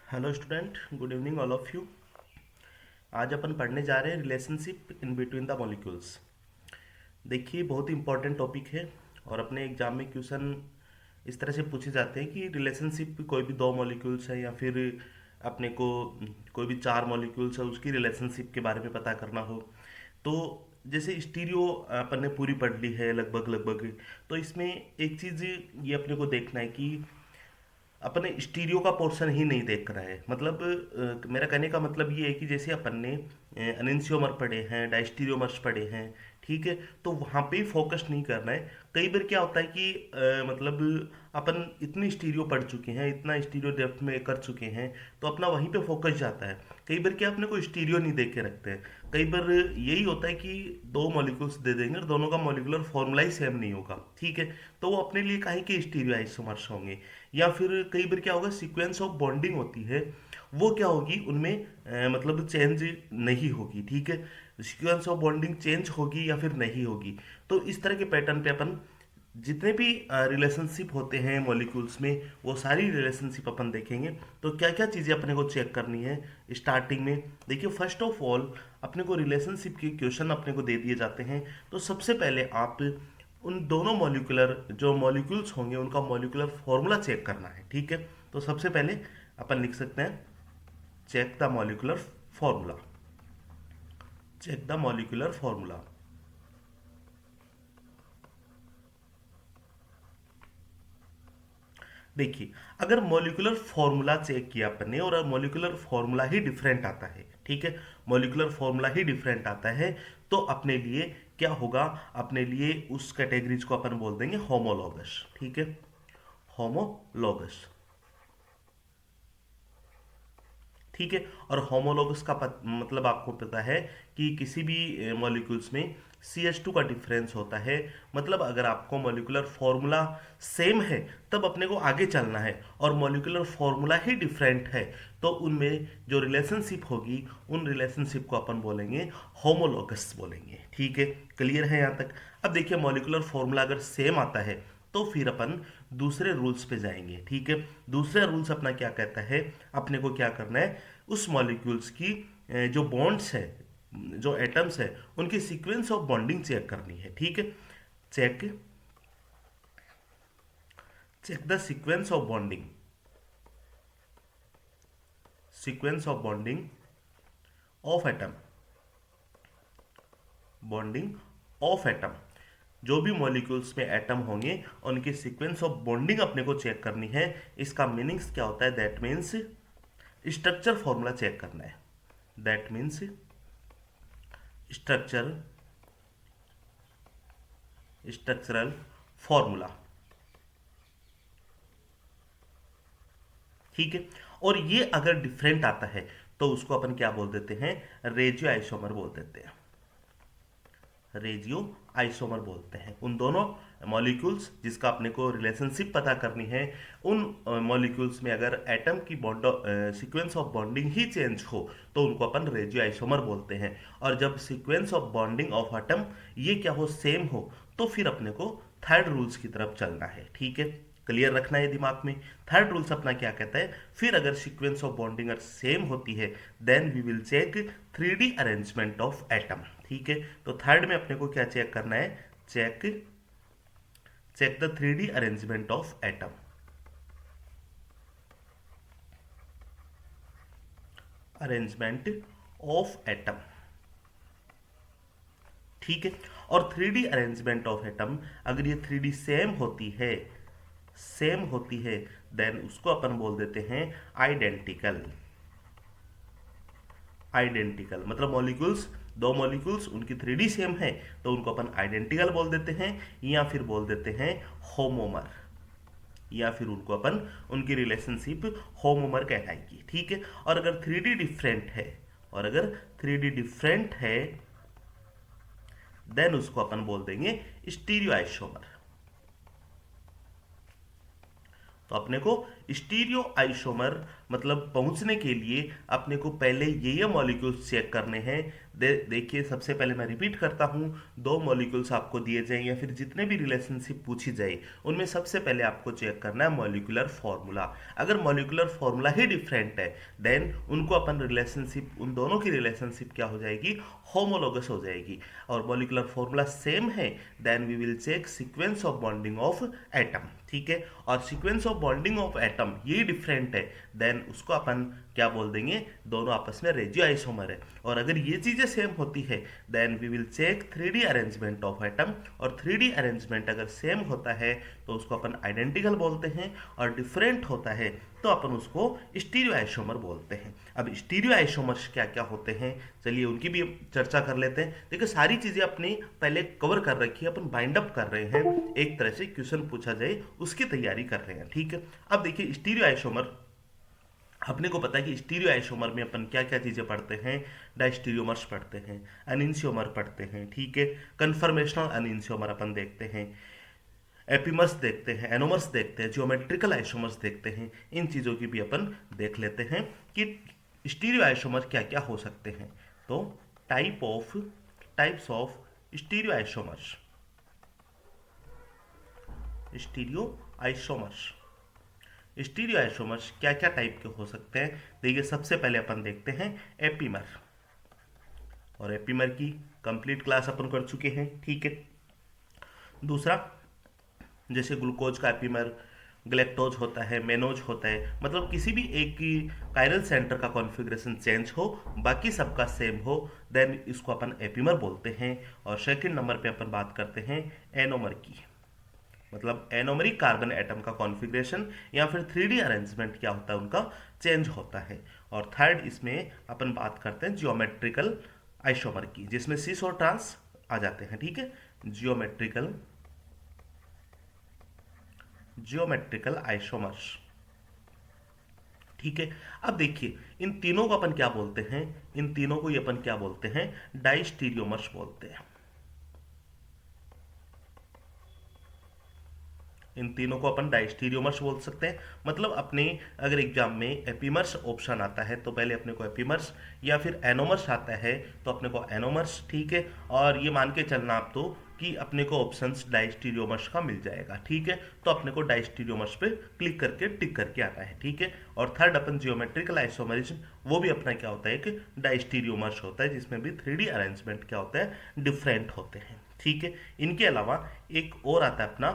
Hello student, good evening all of you. आज अपन पढ़ने जा रहे हैं relationship in between the molecules. देखिए, बहुत ही इंपॉर्टेंट टॉपिक है और अपने एग्जाम में क्वेश्चन इस तरह से पूछे जाते हैं कि रिलेशनशिप कोई भी दो मॉलिक्यूल्स है या फिर अपने को कोई भी चार मॉलिक्यूल्स है उसकी रिलेशनशिप के बारे में पता करना हो। तो जैसे स्टीरियो अपन ने पूरी पढ़ ली है लगभग लगभग। तो इसमें एक चीज़ ये अपने को देखना है कि अपने स्टीरियो का पोर्शन ही नहीं देख रहा है। मतलब मेरा कहने का मतलब ये है कि जैसे अपन ने अनइंशियोमर पढ़े हैं, डायस्टीरियोमर्स पढ़े हैं, ठीक है, तो वहाँ पे फोकस नहीं करना है। कई बार क्या होता है कि मतलब अपन इतनी स्टीरियो पढ़ चुके हैं, इतना स्टीरियो डेप्थ में कर चुके हैं, तो अपना वहीं पे फोकस जाता है। कई बार क्या अपने को स्टीरियो नहीं देख के रखते हैं। कई बार यही होता है कि दो मॉलिक्यूल्स दे देंगे और दोनों का मॉलिक्यूलर फॉर्मूला ही सेम नहीं होगा, ठीक है, तो वो अपने लिए काहे के स्टीरियो आइसोमर्स होंगे। या फिर कई बार क्या होगा, सीक्वेंस ऑफ बॉन्डिंग होती है, वो क्या होगी उनमें मतलब चेंज नहीं होगी, ठीक है। सीक्वेंस ऑफ बॉन्डिंग चेंज होगी या फिर नहीं होगी। तो इस तरह के पैटर्न पे अपन जितने भी रिलेशनशिप होते हैं मॉलिक्यूल्स में, वो सारी रिलेशनशिप अपन देखेंगे। तो क्या क्या चीज़ें अपने को चेक करनी है स्टार्टिंग में। देखिए, फर्स्ट ऑफ ऑल अपने को रिलेशनशिप के क्वेश्चन अपने को दे दिए जाते हैं। तो सबसे पहले आप उन दोनों मॉलिक्यूलर जो मॉलिक्यूल्स होंगे उनका मॉलिक्यूलर फॉर्मूला चेक करना है, ठीक है। तो सबसे पहले अपन लिख सकते हैं check the molecular formula. Check the molecular formula. देखिए, अगर मॉलिक्यूलर फॉर्मूला चेक किया अपन ने और मॉलिक्यूलर फॉर्मूला ही डिफरेंट आता है, ठीक है, मॉलिक्यूलर फॉर्मूला ही डिफरेंट आता है, तो अपने लिए क्या होगा, अपने लिए उस कैटेगरीज को अपन बोल देंगे होमोलॉगस, ठीक है, होमोलॉगस, ठीक है। और होमोलॉगस का मतलब आपको पता है कि किसी भी मॉलिक्यूल्स में CH2 का डिफरेंस होता है। मतलब अगर आपको मॉलिक्यूलर फॉर्मूला सेम है तब अपने को आगे चलना है, और मॉलिक्यूलर फॉर्मूला ही डिफरेंट है तो उनमें जो रिलेशनशिप होगी उन रिलेशनशिप को अपन बोलेंगे होमोलॉगस बोलेंगे, ठीक है। क्लियर है यहाँ तक। अब देखिए, मॉलिक्यूलर फॉर्मूला अगर सेम आता है तो फिर अपन दूसरे रूल्स पे जाएंगे, ठीक है। दूसरा रूल्स अपना क्या कहता है, अपने को क्या करना है, उस मॉलिक्यूल्स की जो बॉन्ड्स है, जो एटम्स है, उनकी सीक्वेंस ऑफ बॉन्डिंग चेक करनी है, ठीक है। Check check the sequence of bonding, sequence of bonding of atom, bonding of atom. जो भी मॉलिक्यूल्स में एटम होंगे उनकी सीक्वेंस ऑफ बॉन्डिंग अपने को चेक करनी है। इसका मीनिंग्स क्या होता है, that means structure formula check करना है। That means structure structural formula, ठीक है। और ये अगर डिफरेंट आता है तो उसको अपन क्या बोल देते हैं, रेजियो आइसोमर बोल देते हैं। रेजियो आइसोमर बोलते हैं उन दोनों मॉलिक्यूल्स जिसका अपने को रिलेशनशिप पता करनी है। उन मॉलिक्यूल्स में अगर एटम की bond sequence of bonding he change हो तो उनको अपन रेजियो आइसोमर बोलते हैं। और जब sequence of bonding of atom ये क्या हो, सेम हो, तो फिर अपने को थर्ड रूल्स की तरफ चलना है, ठीक है। क्लियर रखना है दिमाग में। थर्ड रूल्स अपना क्या कहता है, फिर अगर सीक्वेंस ऑफ बॉन्डिंग अगर सेम होती है then we will check 3D arrangement of atom, ठीक है। तो थर्ड में अपने को क्या चेक करना है, check check the 3D arrangement of atom, arrangement of atom, ठीक है। और 3D अरेंजमेंट ऑफ एटम अगर ये 3D सेम होती है देन उसको अपन बोल देते हैं आइडेंटिकल। आइडेंटिकल मतलब मॉलिक्यूल्स, दो मॉलिक्यूल्स उनकी 3D सेम है तो उनको अपन आइडेंटिकल बोल देते हैं, या फिर बोल देते हैं होमोमर, या फिर उनको अपन उनकी रिलेशनशिप होमोमर कहलाएगी, ठीक है। और अगर 3D डिफरेंट है, और अगर 3D डिफरेंट है देन उसको अपन बोल देंगे स्टीरियो आइसोमर। तो अपने को स्टीरियो आइसोमर मतलब पहुंचने के लिए अपने को पहले ये मॉलिक्यूल्स चेक करने हैं। देखिए सबसे पहले मैं रिपीट करता हूँ, दो मॉलिक्यूल्स आपको दिए जाए या फिर जितने भी रिलेशनशिप पूछी जाए उनमें सबसे पहले आपको चेक करना है मॉलिक्यूलर फॉर्मूला। अगर मॉलिक्यूलर फॉर्मूला ही डिफरेंट है देन उनको अपन रिलेशनशिप, उन दोनों की रिलेशनशिप क्या हो जाएगी, होमोलोगस हो जाएगी। और मॉलिक्यूलर फॉर्मूला सेम है then we will check sequence of bonding of atom, ठीक है। और sequence of bonding of atom ये डिफरेंट है देन उसको अपन क्या बोल देंगे, दोनों आपस में रेजियो आइसोमर है। और अगर ये चीजें सेम होती है then we will check 3D arrangement of atom. और 3D अरेंजमेंट अगर सेम होता है तो उसको अपन आइडेंटिकल बोलते हैं, और डिफरेंट होता है तो अपन उसको स्टीरियो आइसोमर बोलते हैं। अब स्टीरियो आइसोमर्स क्या क्या होते हैं, चलिए उनकी भी चर्चा कर लेते हैं। देखिए सारी चीजें अपनी पहले कवर कर रखी है, अपन बाइंड अप कर रहे हैं, एक तरह से क्वेश्चन पूछा जाए उसकी तैयारी कर रहे हैं, ठीक है। अब देखिए स्टीरियो आइसोमर, अपने को पता है कि स्टीरियो आइसोमर में अपन क्या क्या चीजें पढ़ते हैं, डाइस्टीरियोमर्स पढ़ते हैं, अनिंशियोमर पढ़ते हैं, ठीक है। कन्फर्मेशनल अनिंशियोमर अपन देखते हैं, एपीमर्स देखते हैं, एनोमर्स देखते हैं, जियोमेट्रिकल आइसोमर्स देखते हैं। इन चीज़ों की भी अपन देख लेते हैं कि स्टीरियो आइसोमर क्या क्या हो सकते हैं। तो types of stereo isomers, stereo isomers, stereo isomers क्या क्या टाइप के हो सकते हैं। देखिए सबसे पहले अपन देखते हैं एपीमर, और एपीमर की कंप्लीट क्लास अपन कर चुके हैं, ठीक है। दूसरा जैसे ग्लूकोज का एपीमर, ग्लेक्टोज होता है, मेनोज होता है, मतलब किसी भी एक की कायरल सेंटर का कॉन्फ़िगरेशन चेंज हो बाकी सबका सेम हो देन इसको अपन एपीमर बोलते हैं। और सेकंड नंबर पे अपन बात करते हैं एनोमर की, मतलब एनोमरिक कार्बन एटम का कॉन्फ़िगरेशन या फिर 3D अरेंजमेंट क्या होता है उनका चेंज होता है। और थर्ड इसमें अपन बात करते हैं जियोमेट्रिकल आइसोमर की, जिसमें सिस और ट्रांस आ जाते हैं, ठीक है। जियोमेट्रिकल आइसोमर्स, ठीक है। अब देखिए इन तीनों को अपन क्या बोलते हैं, इन तीनों को ये अपन क्या बोलते हैं, डाइस्टीरियोमर्स बोलते हैं। इन तीनों को अपन डाइस्टीरियोमर्स बोल सकते हैं। मतलब अपने अगर एग्जाम में एपीमर्स ऑप्शन आता है तो पहले अपने को एपीमर्स, या फिर एनोमर्स आता है तो अपने को एनोमर्स, ठीक है। और ये मान के चलना आप तो कि अपने को ऑप्शंस डाइस्टीरियोमर्स का मिल जाएगा, ठीक है। तो अपने को डाइस्टीरियोमर्स पे क्लिक करके टिक करके आता है, ठीक है। और थर्ड अपन जियोमेट्रिकल आइसोमरिज्म, वो भी अपना क्या होता है कि डाइस्टीरियोमर्स होता है, जिसमें भी 3D अरेंजमेंट क्या होता है, डिफरेंट होते हैं, ठीक है। इनके अलावा एक और आता है अपना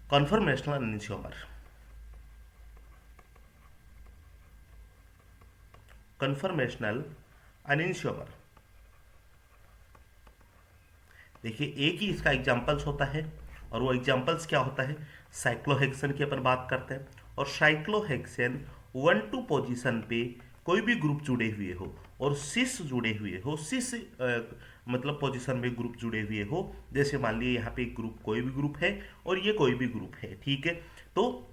कन्फर्मेशनल अनिंशियोमर। कन्फर्मेशनल अनिंशियोमर, देखिए एक ही इसका एग्जाम्पल्स होता है, और वो एग्जाम्पल्स क्या होता है, साइक्लोहेक्सेन की अपन बात करते हैं। और साइक्लोहेक्सेन 1-2 पोजीशन पे कोई भी ग्रुप जुड़े हुए हो और सिस जुड़े हुए हो, सिस मतलब पोजीशन में ग्रुप जुड़े हुए हो, जैसे मान लिए यहाँ पे एक ग्रुप, कोई भी ग्रुप है और ये कोई भी ग्रुप है, ठीक है। तो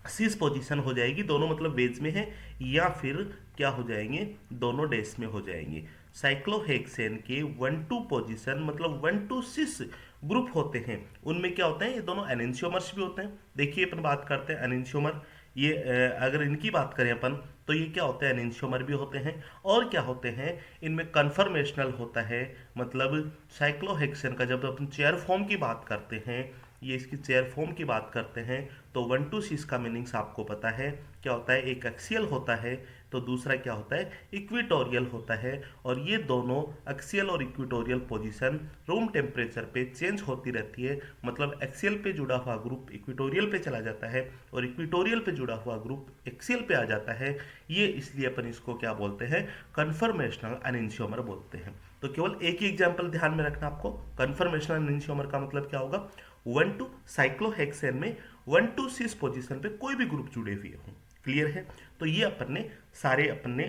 सिस पोजीशन हो जाएगी, दोनों मतलब बेज में है, या फिर क्या हो जाएंगे, दोनों डेस में हो जाएंगे। साइक्लोहेक्सेन के 1-2 पोजीशन मतलब 1-6 ग्रुप होते हैं, उनमें क्या होते हैं, ये दोनों एनेंशियोमर्स भी होते हैं। देखिए अपन बात करते हैं एनेंशियोमर, ये अगर इनकी बात करें अपन तो ये क्या होते हैं, एनेंशियोमर भी होते हैं। और क्या होते हैं, इनमें कन्फर्मेशनल होता है, मतलब साइक्लोहेक्सेन का जब अपन चेयर फॉर्म की बात करते हैं, ये इसकी चेयर फॉर्म की बात करते हैं तो 1-6 का मीनिंग्स आपको पता है क्या होता है, एक एक्सियल होता है तो दूसरा क्या होता है, इक्विटोरियल होता है। और ये दोनों एक्सियल और इक्विटोरियल पोजीशन रूम टेम्परेचर पे चेंज होती रहती है, मतलब एक्सियल पे जुड़ा हुआ ग्रुप इक्विटोरियल पे चला जाता है और इक्विटोरियल पे जुड़ा हुआ ग्रुप एक्सियल पे आ जाता है। ये इसलिए अपन इसको क्या बोलते हैं, कन्फर्मेशनल अनिंशियोमर बोलते हैं। तो केवल एक ही एग्जाम्पल ध्यान में रखना आपको, कन्फर्मेशनल अनिंशियोमर का मतलब क्या होगा, 1-2 साइक्लोहेक्सेन में 1-6 पोजीशन पे कोई भी ग्रुप जुड़े हुए हों, क्लियर है। तो ये अपन ने सारे अपन ने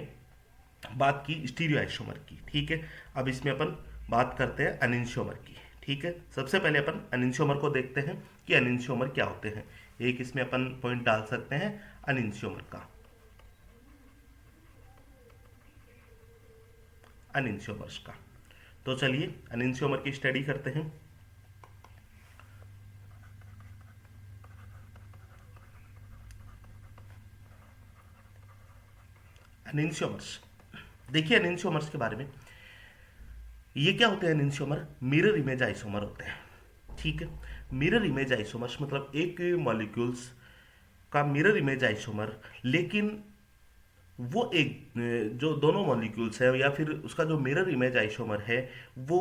बात की स्टीरियो आइसोमर की, ठीक है। अब इसमें अपन बात करते हैं अनिंशियोमर की, ठीक है। सबसे पहले अपन अनिंशियोमर को देखते हैं कि अनिंशियोमर क्या होते हैं। एक इसमें अपन पॉइंट डाल सकते हैं अनिंशियोमर का, अनिंशियोमर्स का। तो चलिए अनिंशियोमर की स्टडी करते हैं। एनेंशियोमर्स। देखिए एनेंशियोमर्स के बारे में, ये क्या होते हैं एनेंशियोमर? मिरर इमेज आइसोमर होते हैं, ठीक है। मिरर इमेज आइसोमर्स मतलब एक मॉलिक्यूल्स का मिरर इमेज आइसोमर, लेकिन वो एक जो दोनों मॉलिक्यूल्स है या फिर उसका जो मिरर इमेज आइसोमर है वो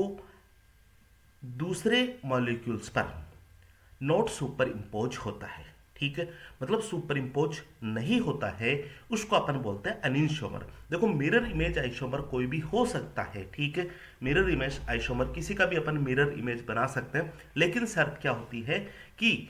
दूसरे मॉलिक्यूल्स पर नॉट सुपर इम्पोज होता है, ठीक है। मतलब सुपर इम्पोज नहीं होता है, उसको अपन बोलते हैं एनिंशियोमर। देखो मिरर इमेज आइसोमर कोई भी हो सकता है, ठीक है। मिरर इमेज आइसोमर किसी का भी अपन मिरर इमेज बना सकते हैं, लेकिन शर्त क्या होती है कि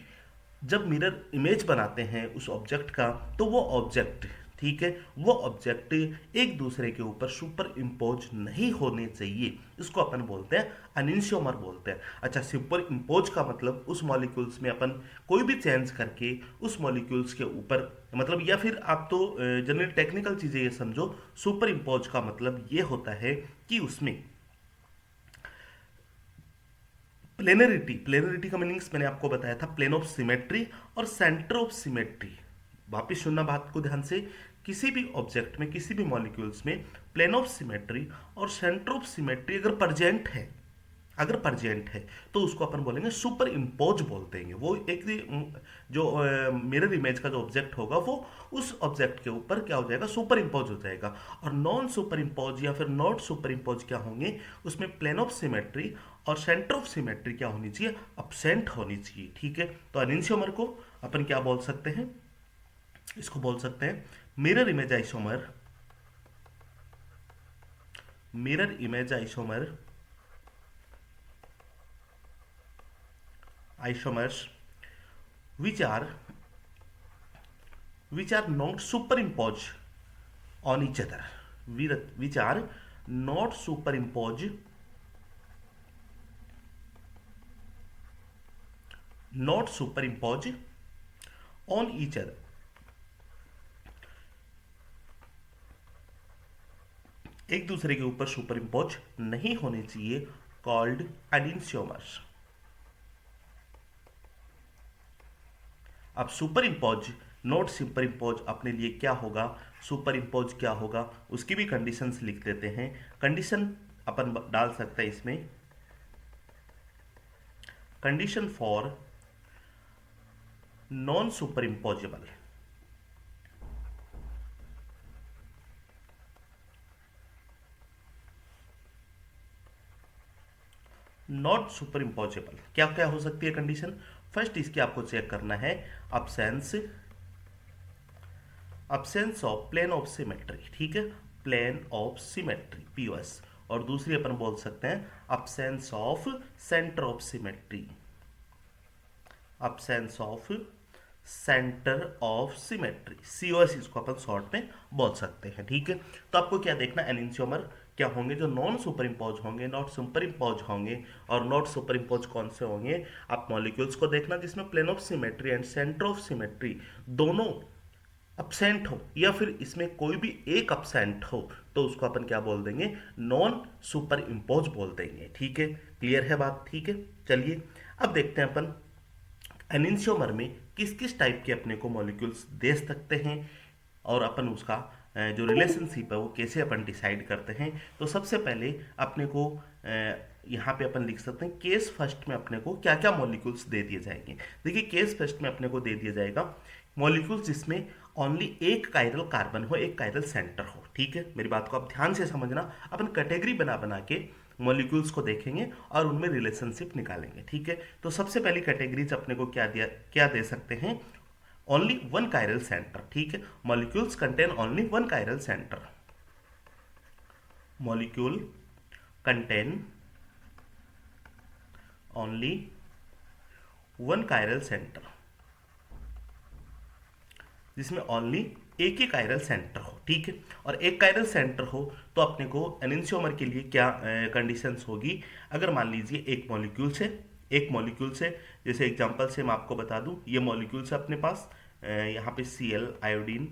जब मिरर इमेज बनाते हैं उस ऑब्जेक्ट का, तो वो ऑब्जेक्ट, ठीक है, वो ऑब्जेक्ट एक दूसरे के ऊपर सुपर इम्पोज नहीं होने चाहिए, इसको अपन बोलते हैं अनिंशियोमर बोलते हैं। अच्छा, सुपर इम्पोज का मतलब उस मॉलिक्यूल्स में अपन कोई भी चेंज करके उस मॉलिक्यूल्स के ऊपर, मतलब या फिर आप तो जनरल टेक्निकल चीजें ये समझो, सुपर इम्पोज का मतलब ये होता है कि उसमें प्लेनरिटी, प्लेनरिटी का मीनिंग्स मैंने आपको बताया था, प्लेन ऑफ सिमेट्री और सेंटर ऑफ सिमेट्री। वापिस सुनना बात को ध्यान से, किसी भी ऑब्जेक्ट में, किसी भी मॉलिक्यूल्स में प्लेन ऑफ सिमेट्री और सेंटर ऑफ सिमेट्री अगर प्रेजेंट है, अगर प्रेजेंट है तो उसको अपन बोलेंगे सुपर इम्पोज बोलते हैं। वो एक जो मिरर इमेज का जो ऑब्जेक्ट होगा वो उस ऑब्जेक्ट के ऊपर क्या हो जाएगा, सुपर इम्पोज हो जाएगा। और नॉन सुपर इम्पोज या फिर नॉट सुपर इम्पोज क्या होंगे, उसमें प्लेन ऑफ सिमेट्री और सेंटर ऑफ सिमेट्री क्या होनी चाहिए, अपसेंट होनी चाहिए, ठीक है। तो एनिंशियोमर को अपन क्या बोल सकते हैं, इसको बोल सकते हैं mirror image isomer, mirror image isomer, isomers which are not superimposed on each other, which are not superimposed, not superimposed on each other, एक दूसरे के ऊपर सुपर इम्पोज नहीं होने चाहिए, कॉल्ड एनिंशियोमर्स। अब super impose not super impose अपने लिए क्या होगा, सुपर इम्पोज क्या होगा, उसकी भी कंडीशंस लिख देते हैं। कंडीशन अपन डाल सकते हैं इसमें, condition for non super imposable, not super imposable क्या क्या हो सकती है कंडीशन? फर्स्ट इसकी आपको चेक करना है absence, absence of plane of symmetry, ठीक है, प्लेन ऑफ सिमेट्री पीओएस। और दूसरी अपन बोल सकते हैं absence of centre of symmetry, absence of centre of symmetry, COS इसको अपन शॉर्ट में बोल सकते हैं, ठीक है। तो आपको क्या देखना, एनिंशियोमर क्या होंगे, जो नॉन सुपर इम्पोज होंगे, नॉट सुपर इम्पोज होंगे। और नॉट सुपर इम्पोज कौन से होंगे, आप मॉलिक्यूल्स को देखना जिसमें plane of symmetry and centre of symmetry दोनों अपसेंट हो, या फिर इसमें कोई भी एक अपसेंट हो, तो उसको अपन क्या बोल देंगे, नॉन सुपर इम्पोज बोल देंगे, ठीक है। क्लियर है बात, ठीक है। चलिए अब देखते हैं अपन एनिंशियोमर में किस किस टाइप के अपने को मॉलिक्यूल्स दे सकते हैं, और अपन उसका जो रिलेशनशिप है वो कैसे अपन डिसाइड करते हैं। तो सबसे पहले अपने को यहाँ पे अपन लिख सकते हैं केस फर्स्ट में अपने को क्या क्या मॉलिक्यूल्स दे दिए जाएंगे। देखिए केस फर्स्ट में अपने को दे दिया जाएगा मॉलिक्यूल्स जिसमें ओनली एक कायरल कार्बन हो, एक कायरल सेंटर हो, ठीक है। मेरी बात को आप ध्यान से समझना, अपन कैटेगरी बना बना के मॉलिक्यूल्स को देखेंगे और उनमें रिलेशनशिप निकालेंगे, ठीक है। तो सबसे पहली कैटेगरीज अपने को क्या दे सकते हैं, ओनली वन कायरल सेंटर, ठीक है। Molecules contain only one chiral centre, molecule contain only one chiral centre, जिसमें ओनली एक ही कायरल सेंटर हो, ठीक है। और एक कायरल सेंटर हो तो अपने को एनिंशियोमर के लिए क्या कंडीशंस होगी, अगर मान लीजिए एक मॉलिक्यूल से, एक मॉलिक्यूल से, जैसे एग्जांपल से मैं आपको बता दूं, ये मॉलिक्यूल से अपने पास यहाँ पे Cl आयोडीन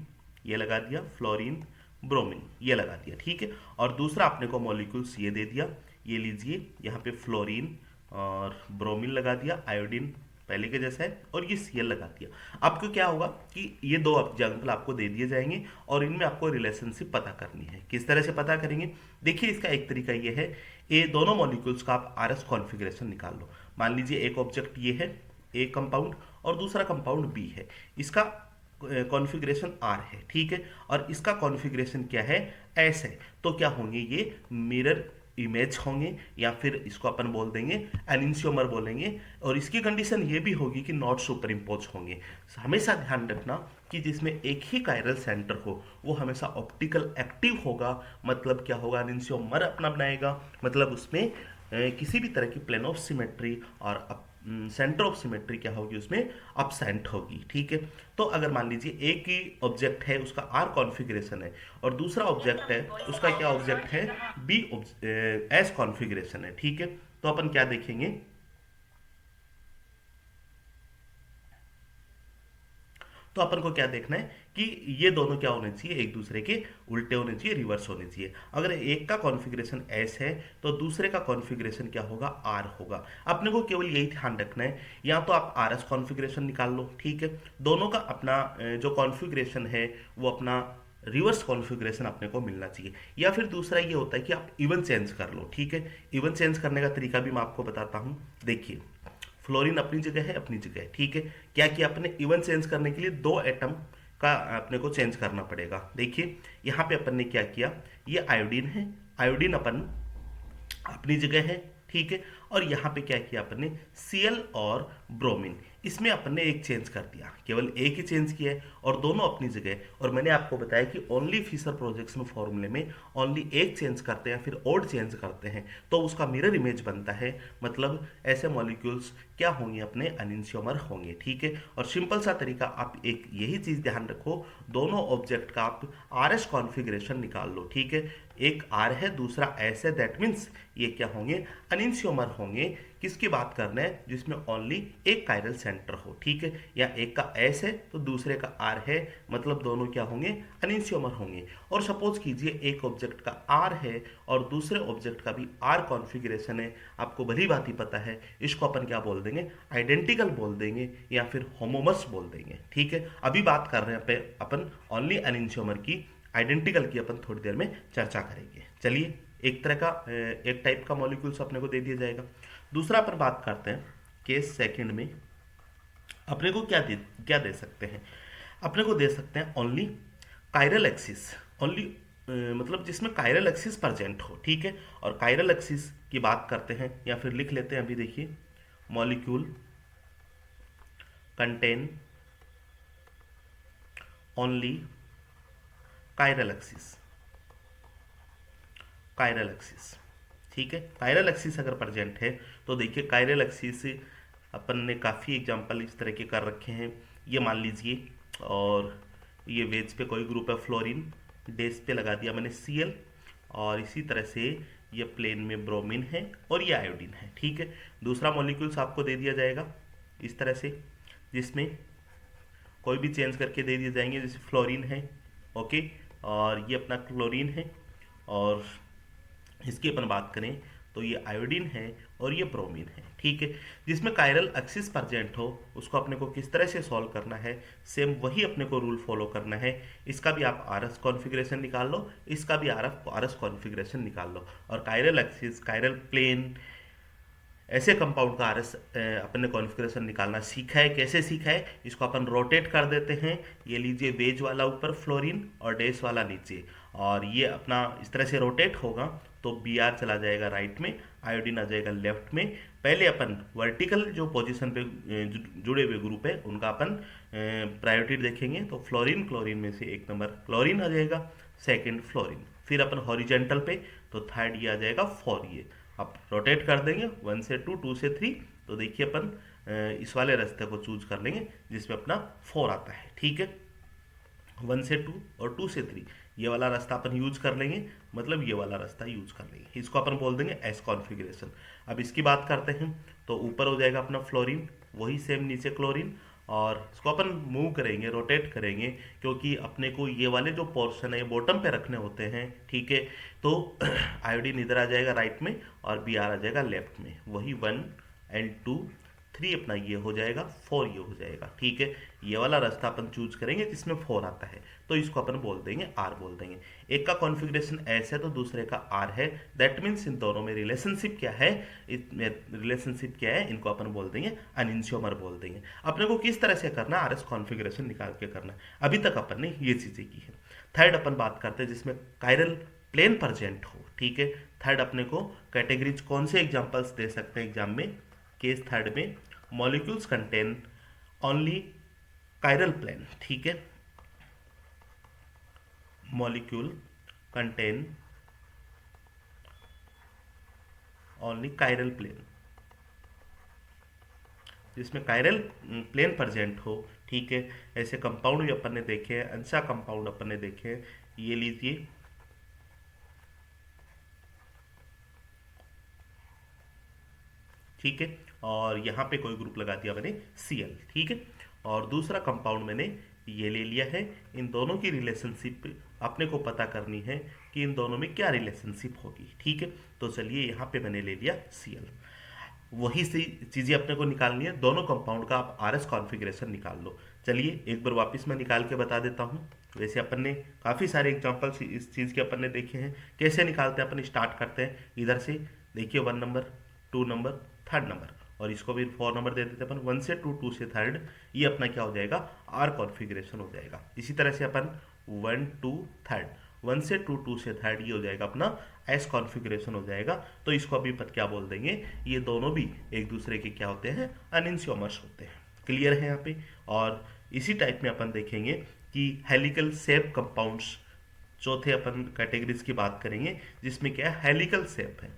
ये लगा दिया, फ्लोरीन ब्रोमीन ये लगा दिया, ठीक है। और दूसरा अपने को मॉलिक्यूल्स ये दे दिया, ये लीजिए यहाँ पे फ्लोरीन और ब्रोमीन लगा दिया, आयोडीन पहले के जैसा है, और ये Cl लगा दिया। आपको क्या होगा कि ये दो एग्जाम्पल आपको दे दिए जाएंगे और इनमें आपको रिलेशनशिप पता करनी है। किस तरह से पता करेंगे? देखिए, इसका एक तरीका ये है, ये दोनों मॉलिक्यूल्स का आप आर एस कॉन्फिग्रेशन निकाल लो। मान लीजिए एक ऑब्जेक्ट ये है ए कंपाउंड और दूसरा कंपाउंड बी है, इसका कॉन्फ़िगरेशन आर है, ठीक है, और इसका कॉन्फ़िगरेशन क्या है, एस है। तो क्या होंगे, ये मिरर इमेज होंगे, या फिर इसको अपन बोल देंगे एनिंशियोमर बोलेंगे, और इसकी कंडीशन ये भी होगी कि नॉट सुपर इम्पोज होंगे। हमेशा ध्यान रखना कि जिसमें एक ही कायरल सेंटर हो वो हमेशा ऑप्टिकल एक्टिव होगा। मतलब क्या होगा, एनिंशियोमर अपना बनाएगा, मतलब उसमें किसी भी तरह की प्लेन ऑफ सिमेट्री और सेंटर ऑफ सिमेट्री क्या होगी, उसमें अपसेंट होगी, ठीक है। तो अगर मान लीजिए एक ही ऑब्जेक्ट है, उसका आर कॉन्फ़िगरेशन है, और दूसरा ऑब्जेक्ट है उसका क्या ऑब्जेक्ट है, बी एस कॉन्फ़िगरेशन है, ठीक है। तो अपन क्या देखेंगे, तो अपन को क्या देखना है कि ये दोनों क्या होने चाहिए, एक दूसरे के उल्टे होने चाहिए, रिवर्स होने चाहिए। अगर एक का कॉन्फ़िगरेशन एस है तो दूसरे का कॉन्फ़िगरेशन क्या होगा, आर होगा। अपने को केवल यही ध्यान रखना है, या तो आप आर एस कॉन्फ़िगरेशन निकाल लो, ठीक है, दोनों का अपना जो कॉन्फ़िगरेशन है वो अपना रिवर्स कॉन्फ़िगरेशन अपने को मिलना चाहिए। या फिर दूसरा ये होता है कि आप इवन चेंज कर लो, ठीक है। इवन चेंज करने का तरीका भी मैं आपको बताता हूँ। देखिए, फ्लोरीन अपनी जगह है, अपनी जगह है, ठीक है। क्या किया अपने, इवन चेंज करने के लिए दो एटम का अपने को चेंज करना पड़ेगा। देखिए यहाँ पे अपन ने क्या किया, ये आयोडीन है, आयोडीन अपन अपनी जगह है, ठीक है, और यहाँ पे क्या किया अपन ने, Cl और ब्रोमीन, इसमें अपन ने एक चेंज कर दिया, केवल एक ही चेंज किया है और दोनों अपनी जगह। और मैंने आपको बताया कि ओनली फिशर प्रोजेक्शन फॉर्मूले में ओनली एक चेंज करते हैं, फिर ओड चेंज करते हैं तो उसका मिरर इमेज बनता है। मतलब ऐसे मॉलिक्यूल्स क्या होंगे, अपने अनिंशियोमर होंगे, ठीक है। और सिंपल सा तरीका, आप एक यही चीज ध्यान रखो, दोनों ऑब्जेक्ट का आप आर एस कॉन्फ़िगरेशन निकाल लो, ठीक है। एक आर है, दूसरा एस है, दैट मीन्स ये क्या होंगे, अनिंशियोमर होंगे। किसकी बात करना है, जिसमें ओनली एक कायरल सेंटर हो, ठीक है, या एक का एस है तो दूसरे का आर है, मतलब दोनों क्या होंगे, अनिंशियोमर होंगे। और सपोज कीजिए एक ऑब्जेक्ट का आर है और दूसरे ऑब्जेक्ट का भी आर कॉन्फ़िगरेशन है, आपको भली बात ही पता है, इसको अपन क्या बोल देंगे, आइडेंटिकल बोल देंगे या फिर होमोमस बोल देंगे, ठीक है। अभी बात कर रहे हैं अपन ओनली अनिंशियोमर की, आइडेंटिकल की अपन थोड़ी देर में चर्चा करेंगे। चलिए, एक तरह का एक टाइप का मॉलिक्यूल्स अपने को दे दिया जाएगा। दूसरा पर बात करते हैं, केस सेकंड में अपने को क्या दे सकते हैं, अपने को दे सकते हैं ओनली कायरल एक्सिस, ओनली मतलब जिसमें कायरल एक्सिस प्रेजेंट हो, ठीक है। और कायरल एक्सिस की बात करते हैं, या फिर लिख लेते हैं अभी, देखिए, molecule contain only chiral axis, chiral axis, ठीक है। कायरल एक्सिस अगर प्रेजेंट है तो देखिए, कायरल एक्सिस अपन ने काफ़ी एग्जांपल इस तरह के कर रखे हैं। ये मान लीजिए, और ये वेज पे कोई ग्रुप है, फ्लोरीन, डेस पे लगा दिया मैंने Cl, और इसी तरह से ये प्लेन में ब्रोमीन है और ये आयोडीन है, ठीक है। दूसरा मॉलिक्यूल्स आपको दे दिया जाएगा इस तरह से, जिसमें कोई भी चेंज करके दे दिए जाएंगे, जैसे फ्लोरीन है, ओके, और ये अपना क्लोरीन है, और इसकी अपन बात करें तो ये आयोडीन है और ये ब्रोमीन है, ठीक है। जिसमें कायरल एक्सिस प्रेजेंट हो उसको अपने को किस तरह से सॉल्व करना है, सेम वही अपने को रूल फॉलो करना है। इसका भी आप आर एस कॉन्फ़िगरेशन निकाल लो, इसका भी आर एस कॉन्फ़िगरेशन निकाल लो, और कायरल एक्सिस, कायरल प्लेन, ऐसे कंपाउंड का आर एस अपन ने कॉन्फ़िगरेशन निकालना सीखा है। कैसे सीखा है, इसको अपन रोटेट कर देते हैं। ये लीजिए, वेज वाला ऊपर फ्लोरीन और डेस वाला नीचे, और ये अपना इस तरह से रोटेट होगा तो बी आर चला जाएगा राइट में, आयोडीन आ जाएगा लेफ्ट में। पहले अपन वर्टिकल जो पोजीशन पे जुड़े हुए ग्रुप है उनका अपन प्रायोरिटी देखेंगे, तो फ्लोरीन, क्लोरीन में से एक नंबर क्लोरीन आ जाएगा, सेकंड फ्लोरीन। फिर अपन हॉरिजेंटल पे तो थर्ड ये आ जाएगा 4, ये आप रोटेट कर देंगे 1 से 2, 2 से 3, तो देखिए अपन इस वाले रास्ते को चूज कर लेंगे जिसमें अपना 4 आता है, ठीक है। 1 से 2 और 2 से 3 ये वाला रास्ता अपन यूज कर लेंगे, मतलब ये वाला रास्ता यूज कर लेंगे, इसको अपन बोल देंगे एस कॉन्फ़िगरेशन। अब इसकी बात करते हैं तो ऊपर हो जाएगा अपना फ्लोरीन, वही सेम नीचे क्लोरीन, और इसको अपन मूव करेंगे, रोटेट करेंगे, क्योंकि अपने को ये वाले जो पोर्शन है ये बॉटम पे रखने होते हैं, ठीक है। तो आयोडीन इधर आ जाएगा राइट में और बी आर आ जाएगा लेफ्ट में, वही 1 एंड 2 3 अपना ये हो जाएगा, 4 ये हो जाएगा। ठीक है, ये वाला रास्ता अपन चूज करेंगे जिसमें 4 आता है, तो इसको अपन बोल देंगे आर बोल देंगे। एक का कॉन्फ़िगरेशन एस है तो दूसरे का आर है, दैट मीन्स इन दोनों में रिलेशनशिप क्या है, रिलेशनशिप क्या है, इनको अपन बोल देंगे अनइंशियोमर बोल देंगे। अपने को किस तरह से करना है, आर एस कॉन्फ़िगरेशन निकाल के करना है। अभी तक अपन ने ये चीज़ें की है। थर्ड अपन बात करते हैं जिसमें कायरल प्लेन प्रेजेंट हो। ठीक है, थर्ड अपने को कैटेगरीज कौन से एग्जांपल्स दे सकते हैं एग्जाम में, केस थर्ड में molecules contain only chiral plane. ठीक है, molecule contain only chiral plane, जिसमें कायरल प्लेन प्रेजेंट हो। ठीक है, ऐसे कंपाउंड भी अपन ने देखे हैं, अंशा कंपाउंड अपन ने देखे हैं। ये लीजिए, ठीक है, और यहाँ पे कोई ग्रुप लगा दिया मैंने Cl। ठीक है, और दूसरा कंपाउंड मैंने ये ले लिया है। इन दोनों की रिलेशनशिप अपने को पता करनी है कि इन दोनों में क्या रिलेशनशिप होगी। ठीक है, तो चलिए यहाँ पे मैंने ले लिया Cl। वही सी चीज़ें अपने को निकालनी है, दोनों कंपाउंड का आप आर एस कॉन्फ़िगरेशन निकाल लो। चलिए एक बार वापस मैं निकाल के बता देता हूँ। वैसे अपन ने काफ़ी सारे एग्जांपल्स इस चीज़ के अपन ने देखे हैं। कैसे निकालते हैं, अपन स्टार्ट करते हैं इधर से। देखिए 1 नंबर, 2 नंबर, 3rd नंबर, और इसको भी 4 नंबर दे देते हैं अपन। 1 से 2, 2 से 3rd, ये अपना क्या हो जाएगा, आर कॉन्फ़िगरेशन हो जाएगा। इसी तरह से अपन 1, 2, 3rd, 1 से 2, 2 से 3rd, ये हो जाएगा अपना एस कॉन्फ़िगरेशन हो जाएगा। तो इसको अभी पत क्या बोल देंगे, ये दोनों भी एक दूसरे के क्या होते हैं, अनइंशियोमर्स होते हैं। क्लियर है यहाँ पे। और इसी टाइप में अपन देखेंगे कि हेलिकल शेप कंपाउंड्स, चौथे अपन कैटेगरीज की बात करेंगे जिसमें क्या है, हेलिकल शेप है,